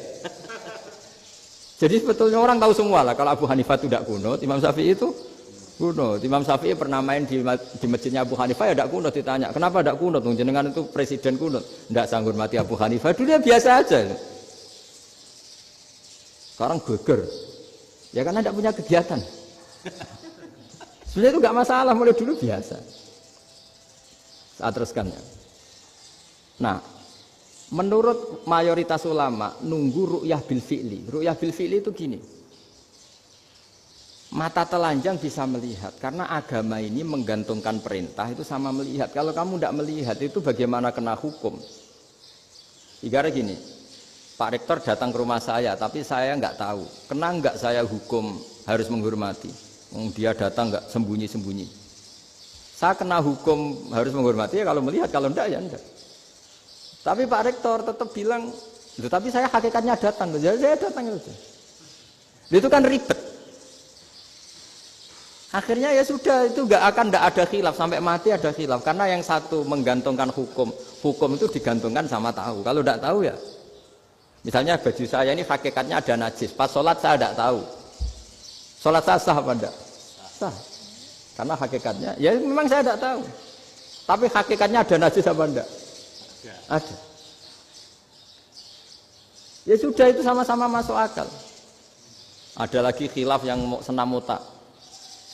Jadi sebetulnya orang tahu semua lah kalau Abu Hanifah itu tidak kunut, Imam Syafi'i itu kunut. Imam Syafi'i pernah main di masjidnya Abu Hanifah ya tidak kunut, ditanya kenapa tidak kunut? Jenengan itu presiden kunut, tidak sanggup mati Abu Hanifah, dulu ya biasa aja. Sekarang geger, ya karena tidak punya kegiatan. Sebenarnya itu nggak masalah, mulai dulu biasa. Saat teruskan ya. Nah, menurut mayoritas ulama nunggu ru'yah bil fi'li. Ru'yah bil fi'li itu gini. Mata telanjang bisa melihat karena agama ini menggantungkan perintah itu sama melihat. Kalau kamu tidak melihat itu bagaimana kena hukum? Ibaratnya gini, Pak Rektor datang ke rumah saya tapi saya nggak tahu. Kena nggak saya hukum harus menghormati? Dia datang nggak sembunyi-sembunyi. Saya kena hukum harus menghormati ya kalau melihat, kalau enggak ya enggak. Tapi Pak Rektor tetap bilang, tapi saya hakikatnya datang, jadi saya datang saja. Itu kan ribet. Akhirnya ya sudah, itu enggak ada khilaf sampai mati ada khilaf karena yang satu menggantungkan hukum itu digantungkan sama tahu. Kalau enggak tahu ya, misalnya baju saya ini hakikatnya ada najis, pas sholat saya enggak tahu. Sholat saya sah apa enggak? Sah. Karena hakikatnya, ya memang saya enggak tahu. Tapi hakikatnya ada najis apa enggak? Ada. Ya sudah, itu sama-sama masuk akal. Ada lagi khilaf yang senam otak.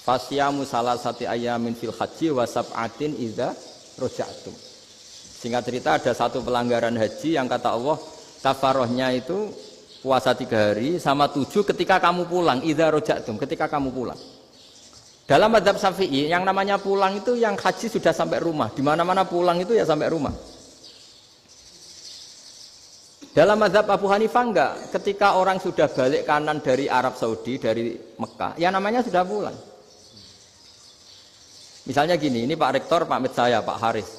Fasyamu salasati ayamin fil haji wa sab'atin idza raja'tum. Singkat cerita ada satu pelanggaran haji yang kata Allah kafarohnya itu puasa 3 hari sama 7 ketika kamu pulang, idza raja'tum, ketika kamu pulang. Dalam mazhab Syafi'i yang namanya pulang itu yang haji sudah sampai rumah. Di mana-mana pulang itu ya sampai rumah. Dalam mazhab Abu Hanifah enggak, ketika orang sudah balik kanan dari Arab Saudi, dari Mekah, ya namanya sudah pulang. Misalnya gini, ini Pak Rektor pamit saya, Pak Haris.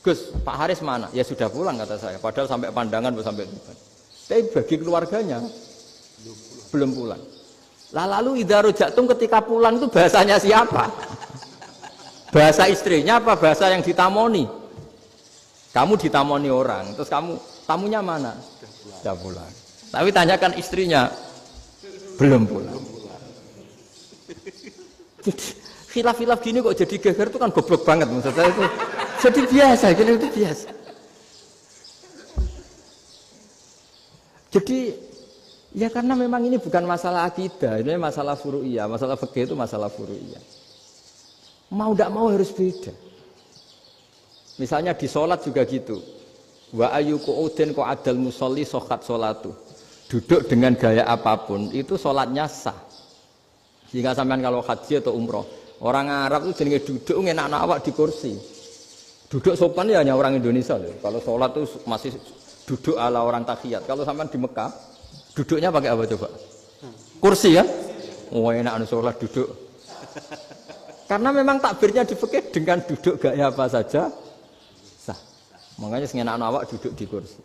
Gus, Pak Haris mana? Ya sudah pulang kata saya, padahal sampai pandangan sampai depan. Tapi bagi keluarganya belum pulang. Lalu idza raja'tum ketika pulang itu bahasanya siapa? Bahasa istrinya apa bahasa yang ditamoni? Kamu ditamoni orang, terus tamunya mana? Sudah pulang. Tapi tanyakan istrinya, belum pulang. Khilaf-khilaf gini kok jadi geger itu kan goblok banget maksud saya itu. Jadi biasa, gini itu biasa. Jadi ya karena memang ini bukan masalah akidah, ini masalah furu'iyah, masalah fikih itu masalah furu'iyah. Mau tidak mau harus beda. Misalnya di sholat juga gitu. Wa ayyuku udin ko adal musolli sokat sholatu. Duduk dengan gaya apapun itu sholatnya sah. Sehingga sampean kalau haji atau umroh, orang Arab itu jenenge duduk ngenak awak di kursi. Duduk sopan ya hanya orang Indonesia loh. Kalau sholat itu masih duduk ala orang tahiyat. Kalau sampean di Mekah, duduknya pakai apa coba? Kursi ya? Oh enak sholat duduk. Karena memang takbirnya di fikih dengan duduk gaya apa saja sah. Makanya sengenak awak duduk di kursi.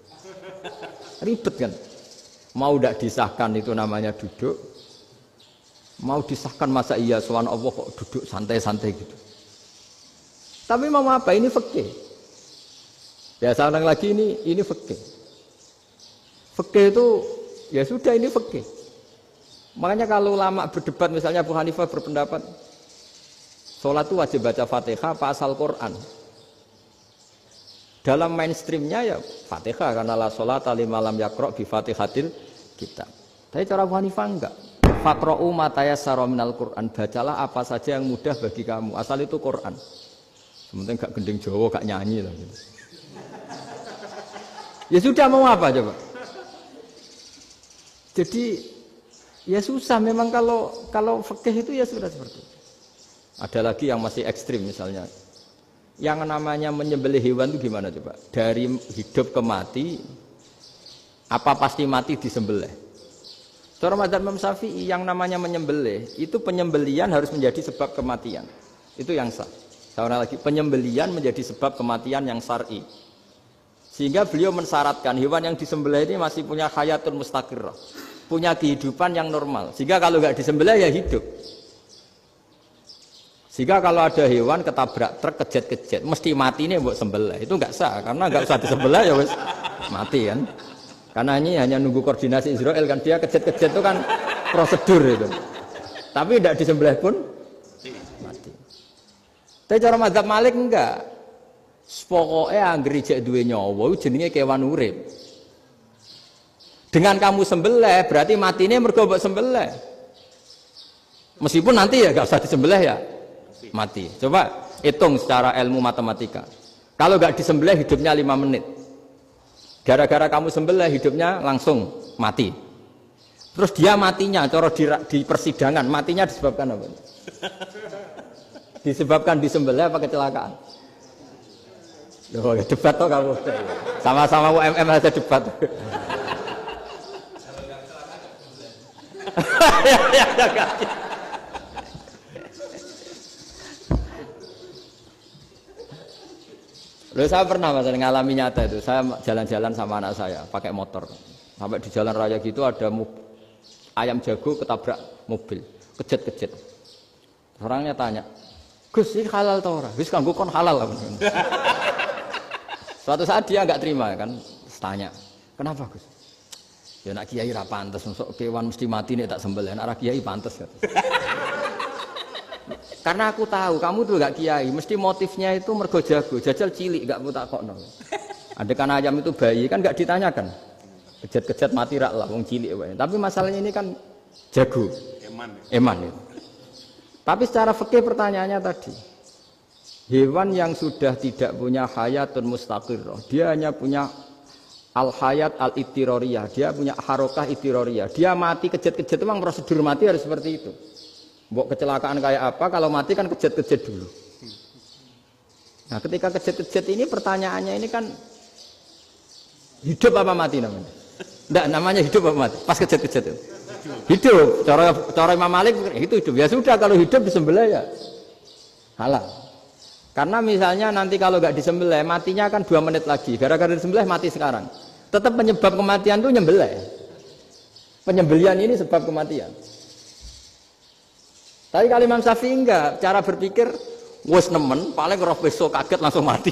Ribet kan? Mau tidak disahkan itu namanya duduk. Mau disahkan masa iya sowan Allah kok duduk santai-santai gitu. Tapi mau apa? Ini fikih. Biasa orang lagi ini fikih. Fikih itu ya sudah ini fikih. Makanya kalau ulama berdebat misalnya Abu Hanifah berpendapat sholat itu wajib baca Fatihah apa asal Quran. Dalam mainstreamnya ya Fatihah karena la sholata liman lam yaqra bi Fatihatil kitab. Tapi cara Abu Hanifah enggak. Faqra'u ma tayassara minal Quran. Bacalah apa saja yang mudah bagi kamu. Asal itu Quran. Sementing gak gending Jawa, gak nyanyi lah gitu. Ya sudah mau apa coba? Jadi ya susah memang kalau fikih itu ya sudah seperti itu. Ada lagi yang masih ekstrim misalnya. Yang namanya menyembelih hewan itu gimana coba? Dari hidup ke mati, apa pasti mati disembelih? Cara mazhab Imam Syafi'i yang namanya menyembelih itu penyembelian harus menjadi sebab kematian. Itu yang sah. Saya lagi, penyembelian menjadi sebab kematian yang syar'i. Sehingga beliau mensyaratkan hewan yang disembelih ini masih punya hayatun mustaqirrah, punya kehidupan yang normal. Sehingga kalau nggak disembelih ya hidup. Sehingga kalau ada hewan ketabrak truk kejet-kejet, mesti mati ini buat sembelih. Itu nggak sah, karena nggak usah disembelih ya wes mati kan. Karena ini hanya nunggu koordinasi Israel kan, dia kejet-kejet itu kan prosedur itu. Tapi tidak disembelih pun mati. Tapi cara mazhab Malik enggak. Pokoknya anggere jek duwe nyawa jenenge kewan urip. Dengan kamu sembelih berarti matine mergo mbok sembelih. Meskipun nanti ya nggak usah disembelih ya. Mati. Coba hitung secara ilmu matematika. Kalau nggak disembelih hidupnya 5 menit. Gara-gara kamu sembelih hidupnya langsung mati. Terus dia matinya, cara di persidangan matinya disebabkan apa? Disebabkan disembelih apa kecelakaan? Loh, ya debat toh kamu. Sama-sama UMM aja debat. Loh, saya pernah masalah ngalami nyata itu. Saya jalan-jalan sama anak saya pakai motor. Sampai di jalan raya gitu ada ayam jago ketabrak mobil, kejet-kejet. Orangnya tanya, "Gus, ini halal tau ora?" "Wis kanggo kon halal." Suatu saat dia enggak terima kan, tanya, "Kenapa, Gus?" "Ya nak kiai ra pantes, mosok kewan mesti mati nek tak sembelih, nek ra kiai pantes." Karena aku tahu kamu tuh gak kiai, mesti motifnya itu mergo jago, jajal cilik gak tak kokno. Adekan ayam itu bayi kan gak ditanyakan, kejet-kejet mati rak lah, wong cilik wae. Tapi masalahnya ini kan jago, eman itu. Tapi secara fikih pertanyaannya tadi, hewan yang sudah tidak punya hayatun mustaqirrah, dia hanya punya al hayat al ittiroriyah, dia punya harokah ittiroriyah, dia mati kejet-kejet memang prosedur mati harus seperti itu. Mbok kecelakaan kayak apa, kalau mati kan kejet-kejet dulu. Nah ketika kejet-kejet ini pertanyaannya ini kan hidup apa mati namanya? Enggak, namanya hidup apa mati? Pas kejet-kejet itu hidup. Cara Imam Malik itu hidup. Ya sudah, kalau hidup disembelih ya halal. Karena misalnya nanti kalau nggak disembelih matinya kan 2 menit lagi. Gara-gara disembelih mati sekarang. Tetap penyebab kematian itu nyembelih. Penyembelian ini sebab kematian. Tapi kalau Imam Syafi'i enggak, cara berpikir wes nemen, paling roh besok kaget langsung mati.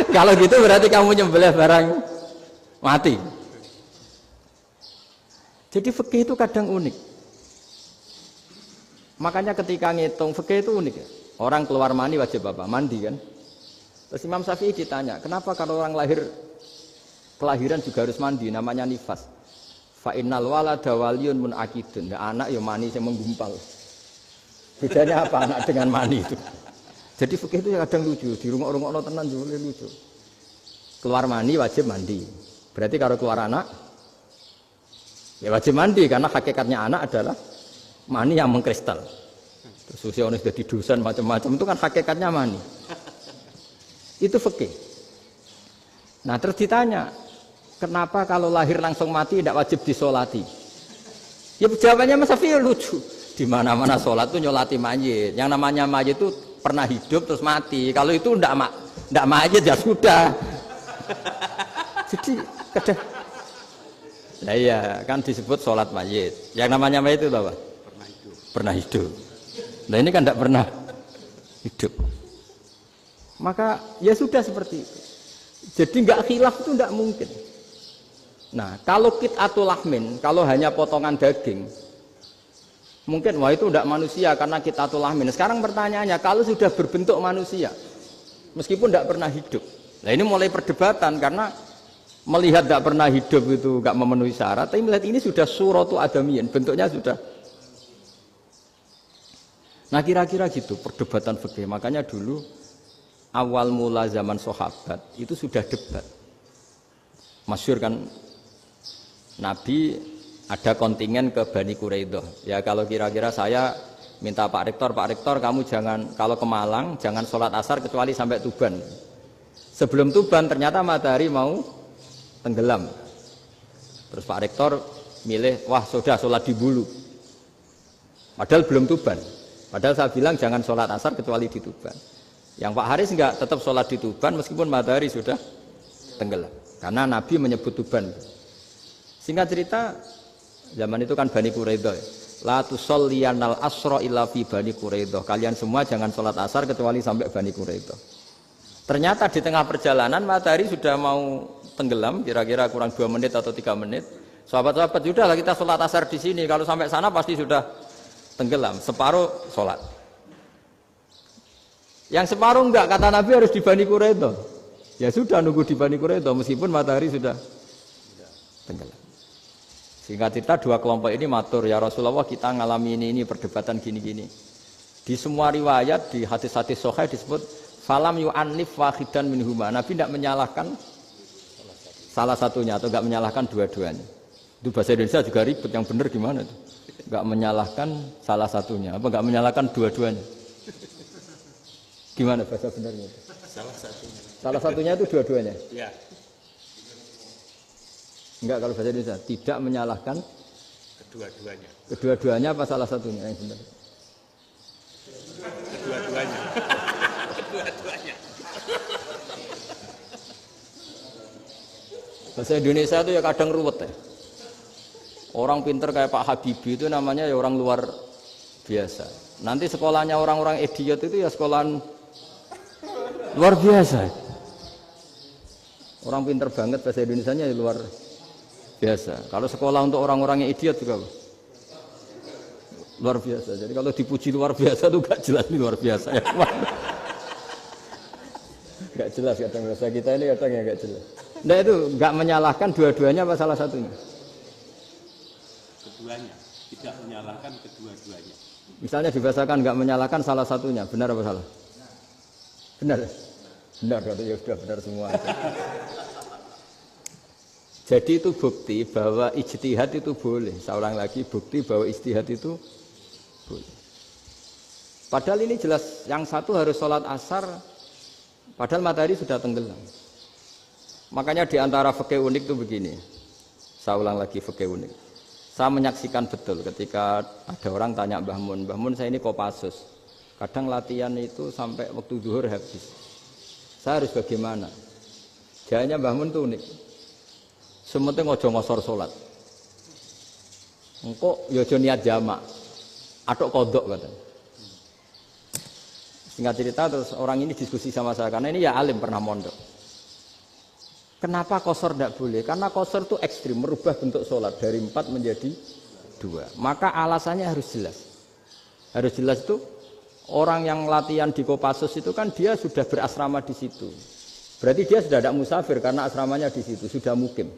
Kalau gitu berarti kamu nyembelih barang mati. Jadi fikih itu kadang unik. Makanya ketika ngitung fikih itu unik ya. Orang keluar mani wajib apa? Mandi kan. Terus Imam Syafi'i ditanya, kenapa kalau orang kelahiran juga harus mandi? Namanya nifas. Fa innal walada waliyun munakidun. Ya, anak ya mani yang menggumpal. Bedanya apa anak dengan mani itu? Jadi fikih itu kadang lucu, di rumah-rumah tenan juga lucu. Keluar mani wajib mandi. Berarti kalau keluar anak ya wajib mandi karena hakikatnya anak adalah mani yang mengkristal. Terus usia orang sudah di dosen macam-macam itu kan hakikatnya mani. Itu fikih. Nah terus ditanya, kenapa kalau lahir langsung mati tidak wajib disolati? Ya jawabannya Mas Syafi'i lucu. Di mana-mana sholat itu nyolati mayit. Yang namanya mayit itu pernah hidup terus mati. Kalau itu ndak mayit ya sudah. Jadi kadang, nah iya kan disebut sholat mayit. Yang namanya mayit itu apa? Pernah hidup. Nah ini kan ndak pernah hidup. Maka ya sudah seperti itu. Jadi nggak khilaf itu ndak mungkin. Nah, kalau qit'atul lahmin, kalau hanya potongan daging, mungkin wah itu tidak manusia karena qit'atul lahmin. Sekarang pertanyaannya, kalau sudah berbentuk manusia, meskipun tidak pernah hidup, nah ini mulai perdebatan karena melihat tidak pernah hidup itu nggak memenuhi syarat, tapi melihat ini sudah suratu adamiyin, bentuknya sudah. Nah kira-kira gitu perdebatan fikih. Makanya dulu awal mula zaman sahabat itu sudah debat. Masyhur kan, Nabi ada kontingen ke Bani Quraidah. Ya kalau kira-kira saya minta Pak Rektor kamu jangan kalau ke Malang jangan sholat asar kecuali sampai Tuban. Sebelum Tuban ternyata matahari mau tenggelam. Terus Pak Rektor milih, wah sudah sholat di Bulu. Padahal belum Tuban. Padahal saya bilang jangan sholat asar kecuali di Tuban. Yang Pak Haris enggak, tetap sholat di Tuban meskipun matahari sudah tenggelam. Karena Nabi menyebut Tuban. Singkat cerita, zaman itu kan Bani Quraidah. La tusolliyanal asra illa fi Bani Quraidah. Kalian semua jangan sholat asar kecuali sampai Bani Quraidah. Ternyata di tengah perjalanan matahari sudah mau tenggelam, kira-kira kurang 2 menit atau 3 menit. Sahabat-sahabat, sudahlah kita sholat asar di sini. Kalau sampai sana pasti sudah tenggelam. Separuh sholat. Yang separuh enggak, kata Nabi harus di Bani Quraidah. Ya sudah nunggu di Bani Quraidah meskipun matahari sudah tenggelam. Singkat cerita 2 kelompok ini matur, ya Rasulullah kita ngalami ini perdebatan gini-gini. Di semua riwayat di hadis-hadis sahih disebut falam yu'annif wahidan minhuma. Nabi tidak menyalahkan salah satunya atau enggak menyalahkan dua-duanya. Itu bahasa Indonesia juga ribet, yang benar gimana itu? Enggak menyalahkan salah satunya, apa enggak menyalahkan dua-duanya? Gimana bahasa benernya itu? Salah satunya. Salah satunya itu dua-duanya? Ya. Enggak, kalau bahasa Indonesia tidak menyalahkan Kedua-duanya. kedua-duanya apa salah satunya yang benar? Kedua-duanya. Kedua-duanya. Bahasa Indonesia itu ya kadang ruwet ya. Orang pinter kayak Pak Habibie itu namanya ya orang luar biasa. Nanti sekolahnya orang-orang idiot itu ya sekolahan luar biasa. Orang pinter banget bahasa Indonesianya ya luar biasa. Kalau sekolah untuk orang-orang yang idiot juga luar biasa. Jadi kalau dipuji luar biasa itu gak jelas ini luar biasa ya. Gak jelas kadang bahasa kita ini kadang ya gak jelas. Nah itu gak menyalahkan dua-duanya apa salah satunya? Keduanya. Tidak menyalahkan kedua-duanya. Misalnya dibahasakan gak menyalahkan salah satunya, benar apa salah? Benar. Benar, ya sudah benar semua. Jadi itu bukti bahwa ijtihad itu boleh. Saya ulang lagi, bukti bahwa ijtihad itu boleh. Padahal ini jelas, yang satu harus sholat asar, padahal matahari sudah tenggelam. Makanya di antara fikih unik itu begini. Saya ulang lagi fikih unik. Saya menyaksikan betul ketika ada orang tanya Mbah Mun saya ini Kopassus. Kadang latihan itu sampai waktu zuhur habis. Saya harus bagaimana? Jawabnya Mbah Mun itu unik. Sementing ojo ngosor sholat. Engkau ya ojo niat jamak. Atok kodok katanya. Singkat cerita terus orang ini diskusi sama saya karena ini ya alim pernah mondok. Kenapa kosor tidak boleh? Karena kosor itu ekstrim, merubah bentuk sholat dari 4 menjadi 2. Maka alasannya harus jelas. Harus jelas itu orang yang latihan di Kopassus itu kan dia sudah berasrama di situ. Berarti dia sudah tidak musafir karena asramanya di situ, sudah mukim.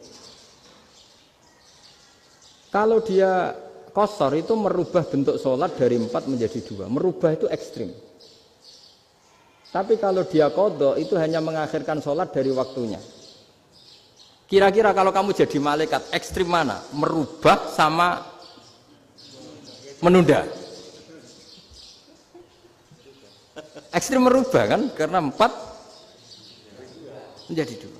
Kalau dia kosor itu merubah bentuk sholat dari 4 menjadi 2. Merubah itu ekstrim. Tapi kalau dia qadha itu hanya mengakhirkan sholat dari waktunya. Kira-kira kalau kamu jadi malaikat ekstrim mana? Merubah sama menunda. Ekstrim merubah kan? Karena 4 menjadi 2.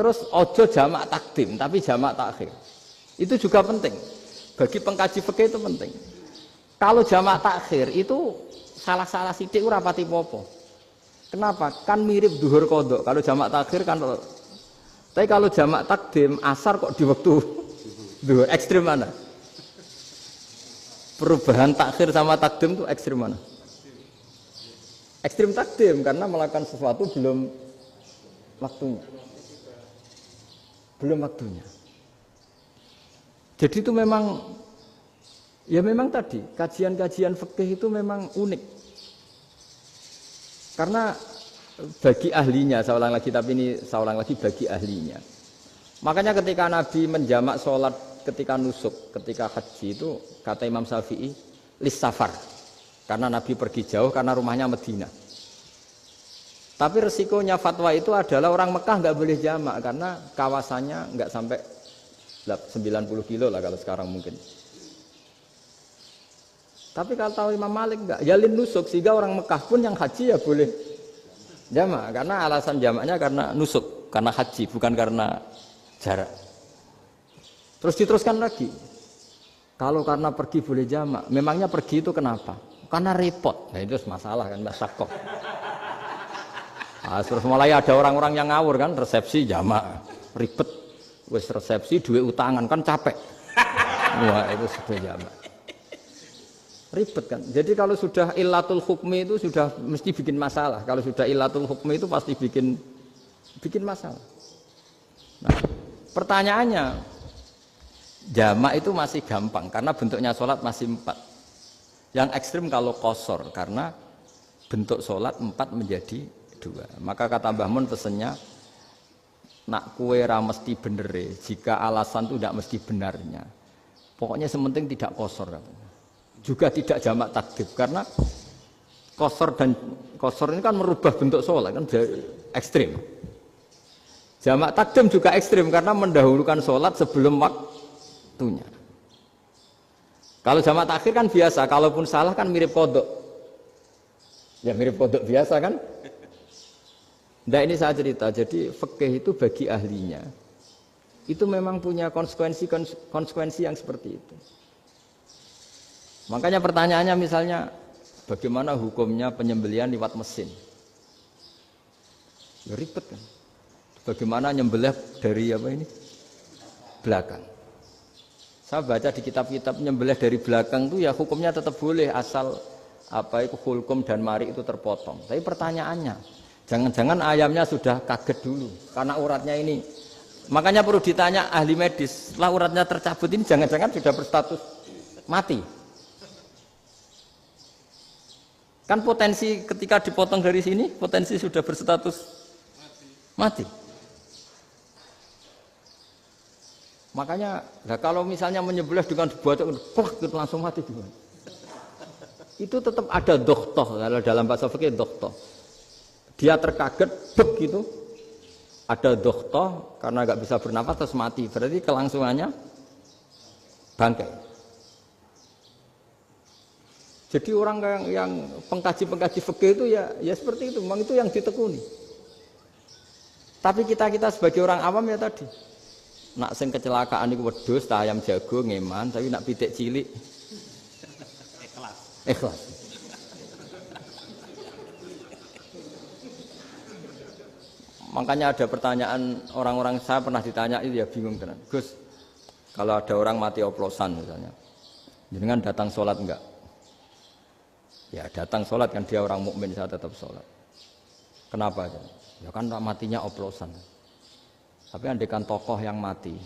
Terus ojo jamak takdim, tapi jamak takhir. Itu juga penting. Bagi pengkaji fikih itu penting. Kalau jamak takhir itu salah-salah sidik ora pati popo. Kenapa? Kan mirip duhur qadha. Kalau jamak takhir kan. Tapi kalau jamak takdim asar kok di waktu duhur, ekstrim mana? Perubahan takhir sama takdim itu ekstrim mana? Ekstrim takdim karena melakukan sesuatu belum waktunya. Belum waktunya. Jadi itu memang ya memang tadi kajian-kajian fikih itu memang unik. Karena bagi ahlinya, saya ulang lagi, tapi ini saya ulang lagi bagi ahlinya. Makanya ketika Nabi menjamak sholat ketika nusuk, ketika haji itu kata Imam Syafi'i lis safar, karena Nabi pergi jauh karena rumahnya Madinah. Tapi resikonya fatwa itu adalah orang Mekah nggak boleh jamak karena kawasannya nggak sampai 90 kilo lah kalau sekarang mungkin. Tapi kalau tahu Imam Malik enggak, ya lin nusuk, sehingga orang Mekah pun yang haji ya boleh jamak, karena alasan jamaknya karena nusuk, karena haji, bukan karena jarak. Terus diteruskan lagi, kalau karena pergi boleh jamak, memangnya pergi itu kenapa? Karena repot. Nah itu masalah kan, masyakoh. Nah, terus mulai ada orang-orang yang ngawur kan, resepsi jamak, ribet. Wes resepsi duit utangan kan capek. Wah itu sudah jamak. Ribet kan. Jadi kalau sudah illatul hukmi itu sudah mesti bikin masalah. Kalau sudah illatul hukmi itu pasti bikin masalah. Nah, pertanyaannya, jamak itu masih gampang karena bentuknya sholat masih 4. Yang ekstrim kalau qasar karena bentuk sholat 4 menjadi 2. Maka kata Mbah Mun pesennya, nak kue ra mesti benere, jika alasan itu tidak mesti benarnya. Pokoknya sementing tidak qasar. Juga tidak jamak takdim karena qasar ini kan merubah bentuk sholat kan ekstrim. Jamak takdim juga ekstrim karena mendahulukan sholat sebelum waktunya. Kalau jamak takhir kan biasa, kalaupun salah kan mirip kodok. Ya mirip kodok biasa kan. Nah ini saya cerita, jadi fikih itu bagi ahlinya itu memang punya konsekuensi yang seperti itu. Makanya pertanyaannya misalnya, bagaimana hukumnya penyembelihan lewat mesin? Ya ribet kan. Bagaimana nyembelih dari apa ini? Belakang. Saya baca di kitab-kitab nyembelih dari belakang itu ya hukumnya tetap boleh asal apa itu hulkum dan mari itu terpotong. Tapi pertanyaannya, jangan-jangan ayamnya sudah kaget dulu karena uratnya ini. Makanya perlu ditanya ahli medis, setelah uratnya tercabut ini jangan-jangan sudah berstatus mati. Kan potensi ketika dipotong dari sini, potensi sudah berstatus mati. Makanya, nah kalau misalnya menyembelih dengan dibuat plak itu langsung mati juga. Itu tetap ada dokhtoh, kalau dalam bahasa fikih dokhtoh. Dia terkaget, begitu, ada dokhtoh karena nggak bisa bernafas terus mati. Berarti kelangsungannya bangkai. Jadi orang yang pengkaji fikih itu ya seperti itu, memang itu yang ditekuni. Tapi kita sebagai orang awam ya tadi, nak sing kecelakaan itu wedhus, ayam jago ngeman, tapi nak pitik cilik ikhlas. Makanya ada pertanyaan orang-orang, saya pernah ditanya itu ya bingung tenan. Gus, kalau ada orang mati oplosan misalnya, jenengan datang sholat enggak? Ya datang sholat kan dia orang mukmin, saya tetap sholat. Kenapa? Ya kan matinya oplosan. Tapi andaikan tokoh yang mati,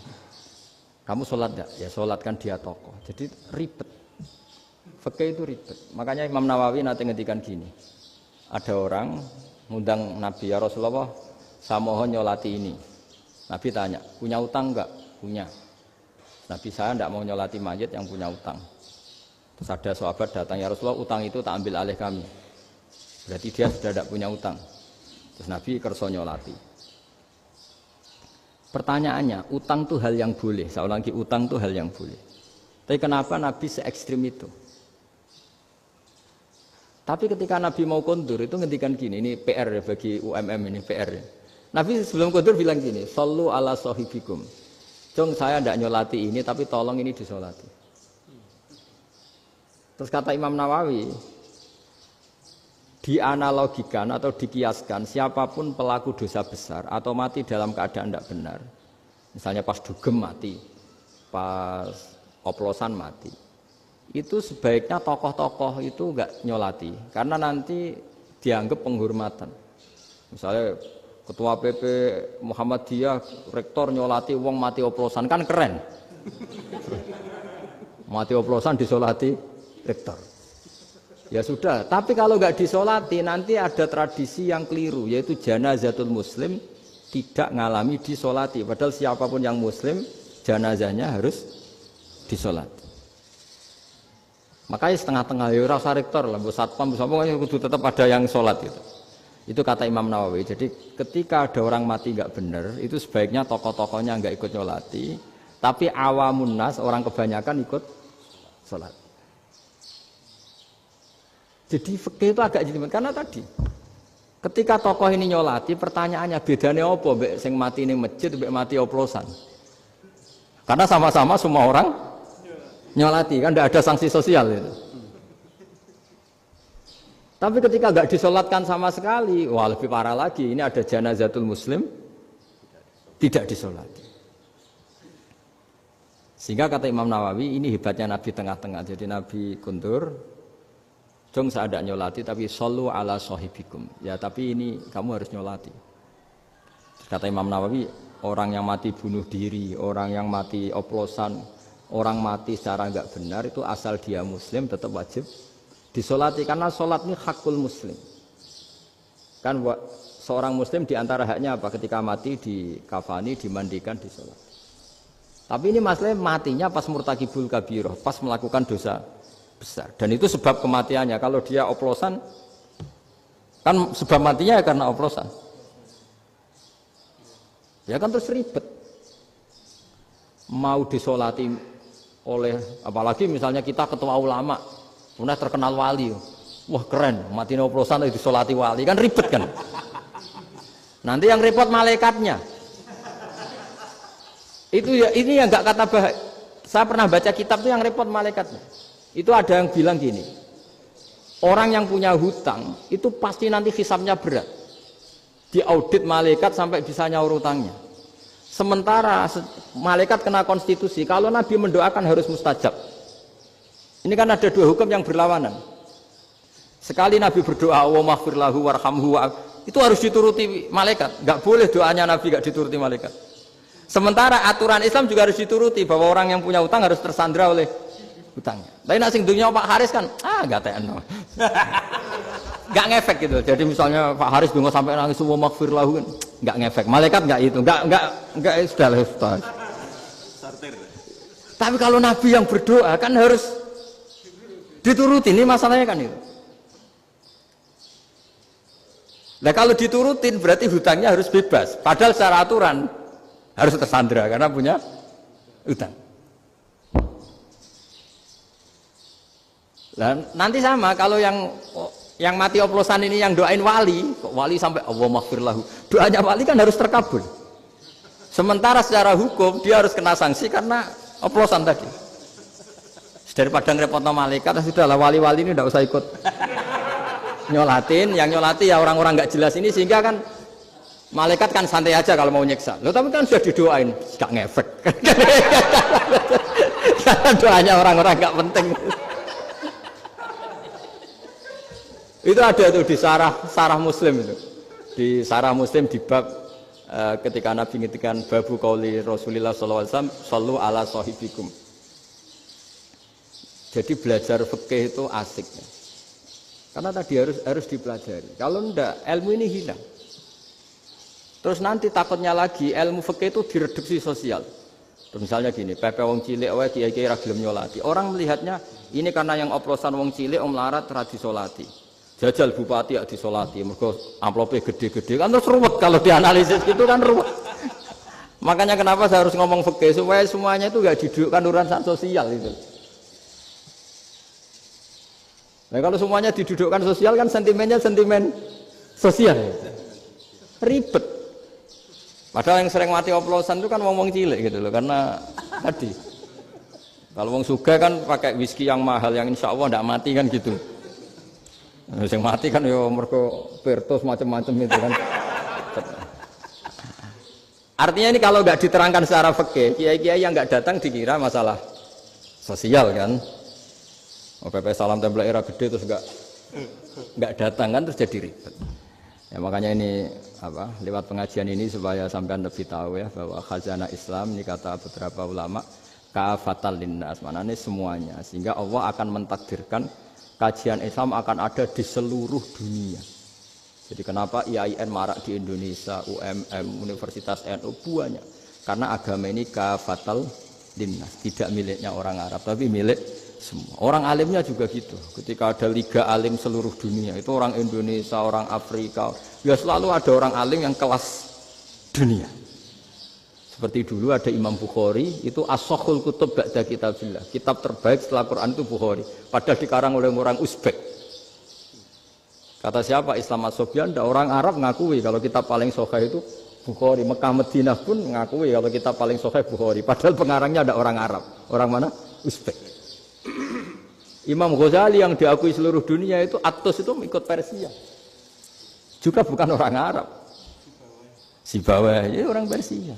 kamu sholat enggak? Ya sholat kan dia tokoh. Jadi ribet. Fikih itu ribet. Makanya Imam Nawawi nanti ngendikan gini. Ada orang ngundang Nabi, ya Rasulullah, saya mohon nyolati ini. Nabi tanya, punya utang enggak? Punya. Nabi, saya enggak mau nyolati mayit yang punya utang. Terus ada sahabat datang, ya Rasulullah, utang itu tak ambil alih kami. Berarti dia sudah tidak punya utang. Terus Nabi kerso nyolati. Pertanyaannya, utang itu hal yang boleh. Saya ulangi, utang itu hal yang boleh. Tapi kenapa Nabi se-ekstrim itu? Tapi ketika Nabi mau kondur itu ngendikan gini, ini PR ya bagi UMM ini PR ya. Nabi sebelum kondur bilang gini, sallu ala sahibikum. Jong saya tidak nyolati ini, tapi tolong ini disolati. Terus kata Imam Nawawi, dianalogikan atau dikiaskan siapapun pelaku dosa besar atau mati dalam keadaan tidak benar. Misalnya pas dugem mati, pas oplosan mati. Itu sebaiknya tokoh-tokoh itu enggak nyolati karena nanti dianggap penghormatan. Misalnya ketua PP Muhammadiyah rektor nyolati wong mati oplosan kan keren. Mati oplosan disolati rektor. Ya sudah, tapi kalau enggak disolati nanti ada tradisi yang keliru yaitu janazatul muslim tidak ngalami disolati. Padahal siapapun yang muslim janazahnya harus disolati. Makanya setengah-tengah ya rasa rektor lah, bu satpam, bu satpam itu tetap ada yang sholat gitu. Itu kata Imam Nawawi. Jadi ketika ada orang mati nggak benar, itu sebaiknya tokoh-tokohnya nggak ikut nyolati, tapi awamun nas orang kebanyakan ikut sholat. Jadi fikih itu agak jelimet karena tadi ketika tokoh ini nyolati pertanyaannya bedanya apa mbek sing mati ning masjid mbek mati oplosan. Karena sama-sama semua orang nyolati kan tidak ada sanksi sosial itu. Tapi ketika nggak disolatkan sama sekali, wah lebih parah lagi. Ini ada janazatul muslim tidak disolati. Sehingga kata Imam Nawawi ini hebatnya Nabi tengah-tengah. Jadi Nabi kundur, jong saya ada nyolati tapi shollu ala sahibikum. Ya tapi ini kamu harus nyolati. Kata Imam Nawawi, orang yang mati bunuh diri, orang yang mati oplosan, orang mati secara nggak benar itu asal dia muslim tetap wajib disolati karena solat ini hakul muslim. Kan seorang muslim diantara haknya apa? Ketika mati dikafani, dimandikan, disolat. Tapi ini masalah matinya pas murtakibul kabiroh, pas melakukan dosa besar. Dan itu sebab kematiannya. Kalau dia oplosan, kan sebab matinya ya karena oplosan. Ya kan terus ribet. Mau disolati oleh, apalagi misalnya kita ketua ulama, kemudian terkenal wali. Wah keren, mati oplosan disolati wali. Kan ribet kan. Nanti yang repot malaikatnya. Itu ya, ini yang nggak kata bahaya. Saya pernah baca kitab itu yang repot malaikatnya. Itu ada yang bilang gini, orang yang punya hutang itu pasti nanti hisabnya berat. Diaudit malaikat sampai bisa nyaur hutangnya. Sementara malaikat kena konstitusi, kalau Nabi mendoakan harus mustajab. Ini kan ada dua hukum yang berlawanan. Sekali Nabi berdoa, wa maghfir lahu warhamhu, itu harus dituruti malaikat. Nggak boleh doanya Nabi nggak dituruti malaikat. Sementara aturan Islam juga harus dituruti bahwa orang yang punya hutang harus tersandra oleh hutangnya. Tapi nak sing dunia Pak Haris kan, gak TNO. Gak ngefek gitu. Jadi misalnya Pak Haris dungo sampai nangis semua maghfir lahu kan, gak ngefek. Malaikat gak itu, gak sudah lah. Tapi kalau Nabi yang berdoa kan harus dituruti. Ini masalahnya kan itu. Nah kalau diturutin berarti hutangnya harus bebas. Padahal secara aturan harus tersandra karena punya hutang. Dan nanti sama kalau yang mati oplosan ini yang doain wali, kok wali sampai Allah maghfir lahu. Doanya wali kan harus terkabul. Sementara secara hukum dia harus kena sanksi karena oplosan tadi. Daripada ngerepotno malaikat, sudahlah wali-wali ini tidak usah ikut nyolatin. Yang nyolati ya orang-orang nggak jelas ini sehingga kan malaikat kan santai aja kalau mau nyiksa. Loh tapi kan sudah didoain, gak ngefek. Karena doanya orang-orang gak penting. Itu ada tuh di sarah Muslim itu. Di sarah Muslim di bab ketika Nabi ngintikan babu qauli Rasulullah sallallahu alaihi wasallam sallu ala sahibikum. Jadi belajar fikih itu asik. Karena tadi harus dipelajari. Kalau enggak ilmu ini hilang. Terus nanti takutnya lagi ilmu fikih itu direduksi sosial. Terus misalnya gini, pepe wong cilik wae kiai-kiai ra gelem nyolati. Orang melihatnya ini karena yang oplosan wong cilik om larat ra disolati. Jajal bupati ya disolati, mergo amplope gede-gede kan terus ruwet kalau dianalisis gitu kan ruwet. Makanya kenapa saya harus ngomong fikih supaya semuanya itu enggak didudukkan urusan sosial itu. Nah kalau semuanya didudukkan sosial kan sentimennya sentimen sosial. Ribet. Padahal yang sering mati oplosan itu kan wong cilik gitu loh, karena tadi kalau wong sugih kan pakai whisky yang mahal yang insya Allah tidak mati kan gitu. Yang mati kan ya mergo Virtus macam-macam itu kan. Artinya ini kalau nggak diterangkan secara fikih, kiai-kiai yang nggak datang dikira masalah sosial kan. PP salam tempel era gede terus nggak datang kan terus jadi ribet. Ya makanya ini lewat pengajian ini supaya sampean lebih tahu ya bahwa khazanah Islam ini kata beberapa ulama kafatal linnas, maknanya semuanya, sehingga Allah akan mentakdirkan kajian Islam akan ada di seluruh dunia. Jadi kenapa IAIN marak di Indonesia, UMM, Universitas NU banyak, karena agama ini kafatal linnas, tidak miliknya orang Arab tapi milik semua. Orang alimnya juga gitu. Ketika ada liga alim seluruh dunia, itu orang Indonesia, orang Afrika, ya selalu ada orang alim yang kelas dunia. Seperti dulu ada Imam Bukhari, itu as-sakhul kutub ba'da kitabillah. Kitab terbaik setelah Quran itu Bukhari. Padahal dikarang oleh orang Uzbek. Kata siapa? Islam As-Sobyan, orang Arab ngakui kalau kita paling sahih itu Bukhari. Mekah Madinah pun ngakui kalau kita paling sahih Bukhari. Padahal pengarangnya ada orang Arab. Orang mana? Uzbek. Imam Ghazali yang diakui seluruh dunia itu At-Tus itu ikut Persia. Juga bukan orang Arab. Sibawayh, orang Persia.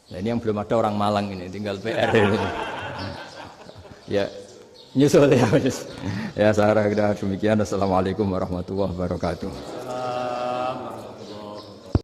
Nah, ini yang belum ada orang Malang ini, tinggal PR ini. Ya, nyusul ya. Ya, saya kira demikian. Assalamualaikum warahmatullahi wabarakatuh.